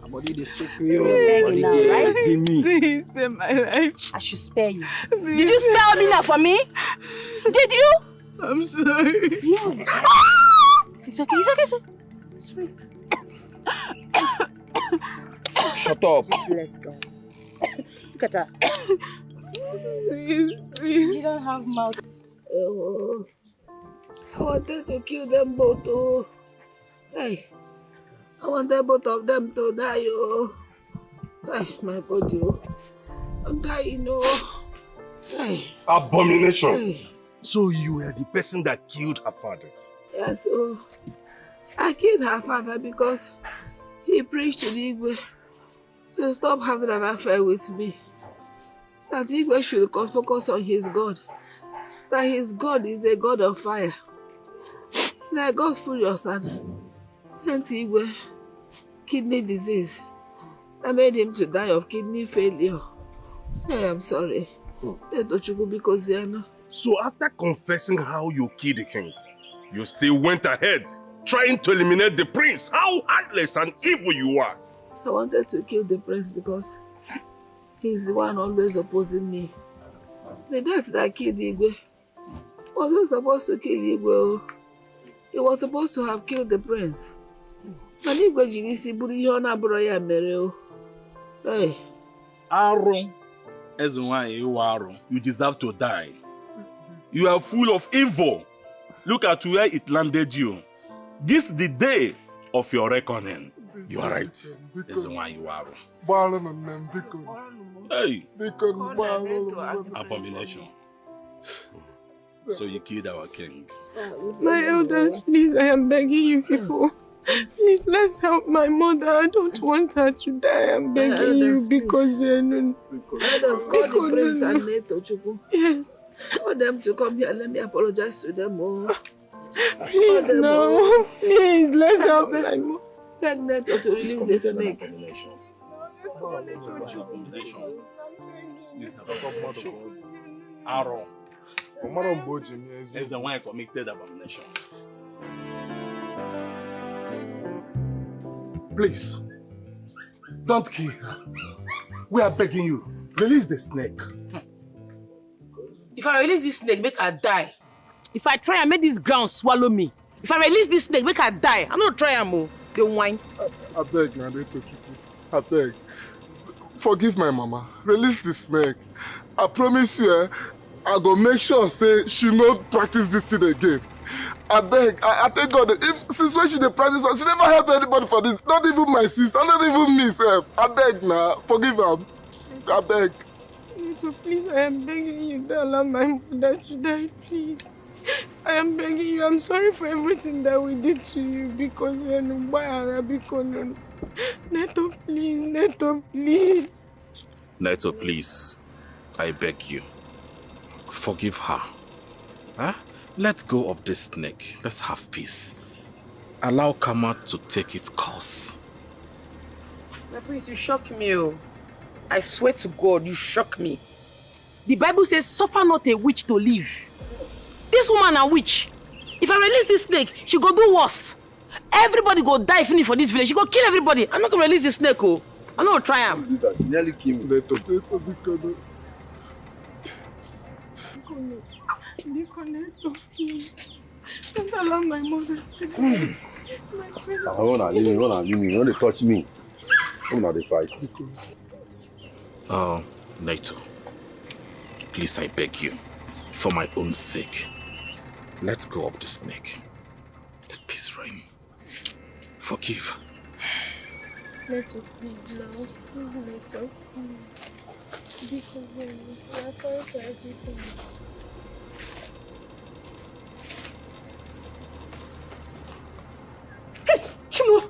My body dey shake me. Begging now, right? Please spare my life. I should spare you. Please. Did you spare Obina for me? Did you? I'm sorry. No. It's okay, sir. It's fine. Shut up. Let's go. Look at her. Please. You don't have mouth. Oh, I wanted to kill them both. Oh, hey, I wanted both of them to die. Oh, hey, my body. Oh, I'm dying. Oh, hey. Abomination. Hey. So you were the person that killed her father? Yes. Oh, I killed her father because He preached to the Igwe to stop having an affair with me. That Igwe should focus on his God. That his God is a God of fire. And I got furious and sent Igwe kidney disease. I made him to die of kidney failure. I am sorry. So after confessing how you killed the king, you still went ahead trying to eliminate the prince. How heartless and evil you are. I wanted to kill the prince because he's the one always opposing me. The death that killed Igwe wasn't supposed to kill Igwe. He was supposed to have killed the prince. But Igwe jirisi buru ihe ọ na-abụrụ ya mere o. Hey. Arụ, Ezenwanyi iwu arụ. You deserve to die. You are full of evil. Look at where it landed you. This is the day of your reckoning. You are right. Ezenwanyi iwu arụ. Hey. Abomination. So you killed our king. My elders, please, I am begging you people. Please, let's help my mother. I don't want her to die. I'm begging you because... Let us call the prince and Neto Chukwu. Yes. Call them to come here. Let me apologize to them. Please, no. Please, let's help my mother. Beg Neto to release the snake. Arrow. Ezenwanyi committed abomination. Please, don't kill her. We are begging you. Release the snake. If I release this snake, make her die. If I try and make this ground swallow me. If I release this snake, make her die. I'm not trying more. They whine. I beg, Nadeto. I beg. Forgive my mama. Release the snake. I promise you, I go make sure say she not practice this thing again. I beg. I thank God. Since when she dey practice, she never help anybody for this. Not even my sister. Not even me, sir. I beg now. Forgive her. I beg. So please, I am begging you, don't allow my mother to die, please. I am begging you. I'm sorry for everything that we did to you because Neto, please. Neto, please. Neto, please. I beg you. Forgive her. Huh? Let go of this snake. Let's have peace. Allow karma to take its course. My prince, you shock me. Oh. I swear to God, you shock me. The Bible says, suffer not a witch to live. This woman a witch. If I release this snake, she go do worst. Everybody go die finish for this village. She go kill everybody. I'm not gonna release this snake, oh. I'm not gonna try him. She nearly killed me. Neto, please. Don't allow my mother to die. My friends. Leave me. Don't touch me. I'm not the fight. Oh, Neto. Please, I beg you. For my own sake. Let go of the snake. Let peace reign. Forgive. Neto, please, now. Please, Neto, please. Because we are sorry for everything. Hey, Chimo!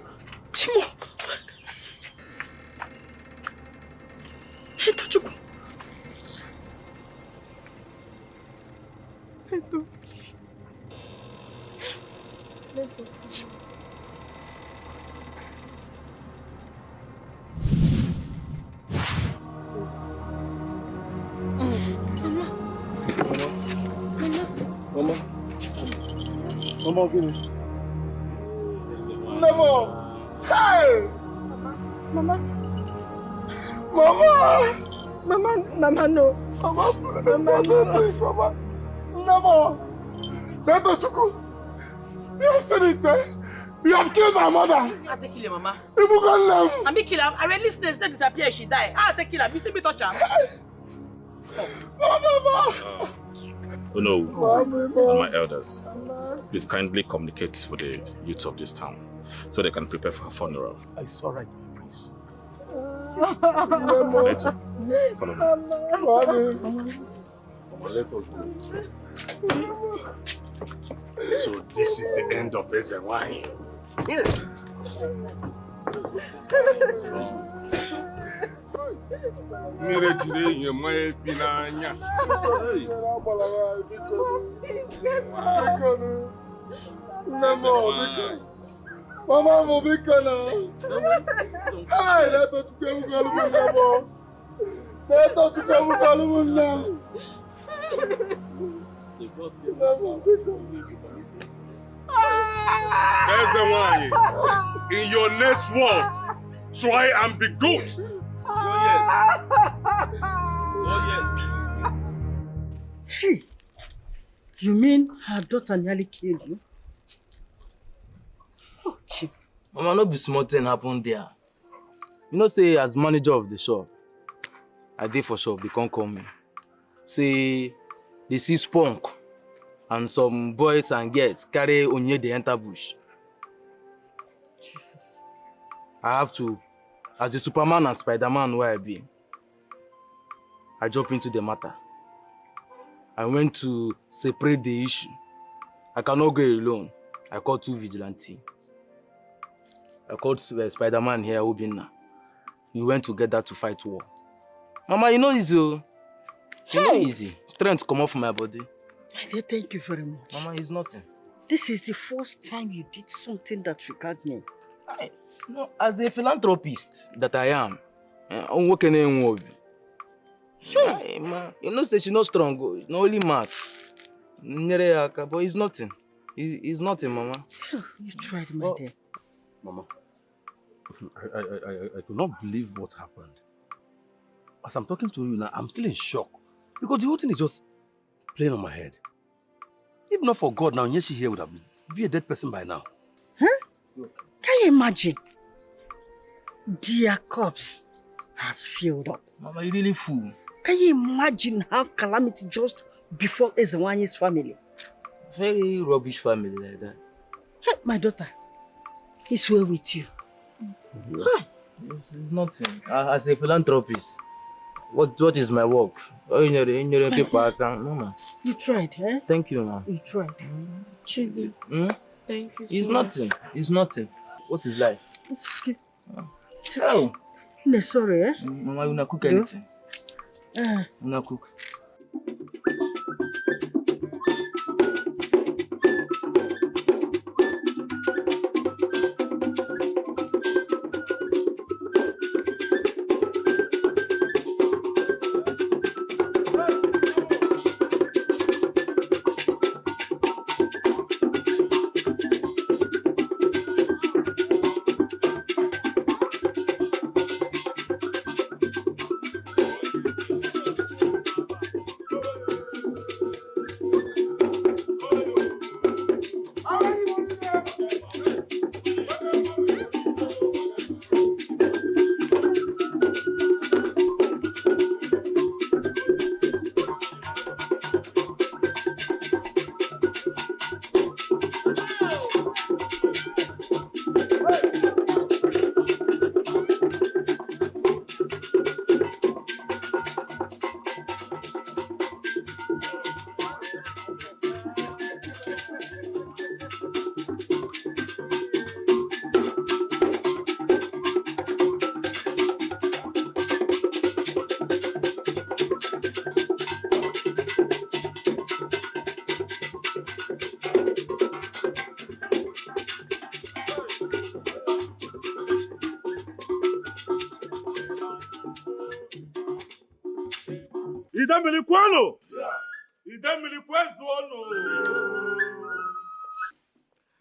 Hey, Tochukwu! Neto, please. Neto, please. Mama, give me. Never. Hey! Mama, no. Mama, please, Mama. Never. Neto Chukwu. You have said it, eh? You have killed my mother. I take kill her, Mama. You can them. I me kill her. I release the snake disappear. She die. I take kill her. You see me touch her. Mama. Oh no, and my elders, please kindly communicate with the youth of this town so they can prepare for her funeral. It's all right, my prince. Neto, follow me. So this is the end of Ezenwanyi. Mire jire ihe ma efi n'anya. Mama mo biko na. Ai, na to tuke mu galu mo na mo. Na to tuke mu galu mo na. Ezenwanyi, in your next word, try and be good. Oh yes. Oh yes. Hey, you mean her daughter nearly killed you? Oh, shit. Mama, no be small thing happen there. You know, say as manager of the shop, I did for shop, they can't call me. Say they see spunk and some boys and girls carry onye they enter bush. Jesus. I have to, as the Superman and Spider-Man where I be, I jump into the matter. I went to separate the issue. I cannot go alone. I called 2 vigilantes. I called Spider-Man here, Obinna. We went together to fight war. Mama, you know easy. You know easy. Strength come off my body. My dear, thank you very much. Mama, it's nothing. This is the first time you did something that regards me. No, as a philanthropist that I am, I'm working in work. Hey, ma, you know, say she's not strong, not only math. But it's nothing. It's nothing, Mama. You tried, my dear. Mama, I could not believe what happened. As I'm talking to you now, I'm still in shock. Because the whole thing is just playing on my head. If not for God, now Nyeshi here would have been a dead person by now. Huh? Can you imagine? Their corpse has filled up. Mama, you really fool. Can you imagine how calamity just before Ezenwanyi's family? Very rubbish family like that. Hey, my daughter, he's well with you. Huh? It's nothing. As a philanthropist, what is my work? Mama. You tried, eh? Thank you, Mama. You tried. Chidi, thank you so It's much. nothing. It's nothing. What is life? It's okay. It's okay. Oh. No, sorry, eh? Mama, you not cook anything. You not cook.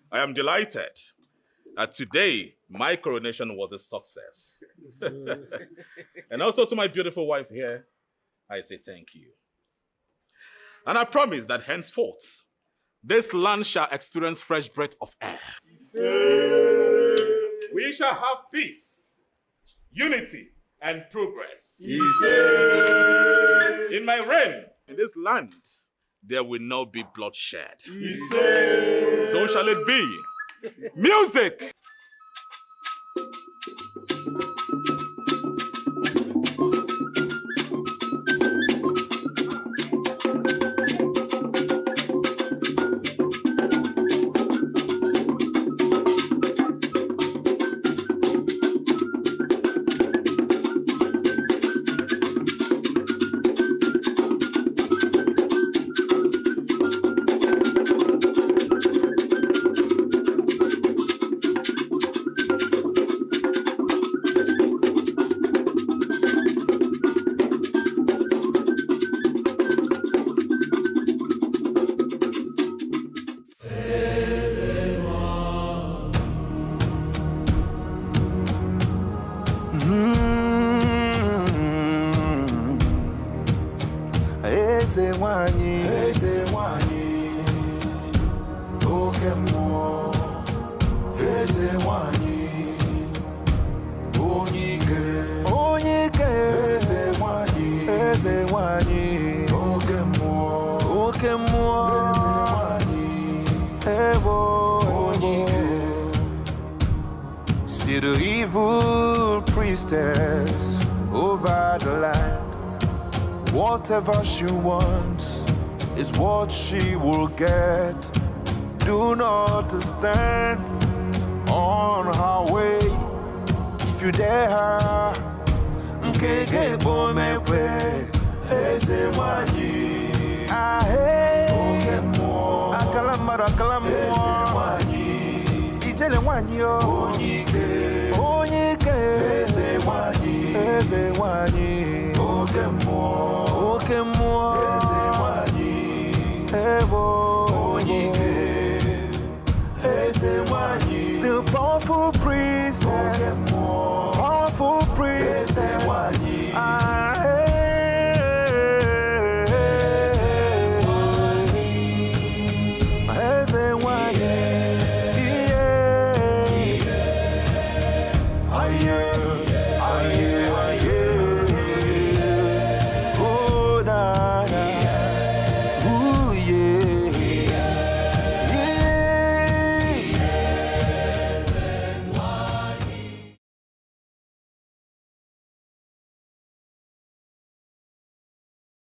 I am delighted that today my coronation was a success. And also to my beautiful wife here, I say thank you. And I promise that henceforth, this land shall experience fresh breath of air. We shall have peace, unity, and progress. In my reign, in this land, there will not be bloodshed. So shall it be. Music! Ogemo, Ezenwanyi, Onyike, Onyike, Ezenwanyi, Ezenwanyi, Ogemo, Ogemo, Ezenwanyi, Ebo, Onyike. See the evil priestess over the land. Whatever she wants is what she will get. Do not stand on her way. If you dare her, Nkege Bomekwe, Ezenwanyi, Ogemo, Akalamara, Ezenwanyi, Ijelenwanyi, Onyike, Onyike, Ezenwanyi, Ezenwanyi, Ogemo, Ogemo, Ezenwanyi, Ebo, Onyike, Ezenwanyi, the powerful priestess, powerful priestess, Ezenwanyi, Ezenwanyi, yeah,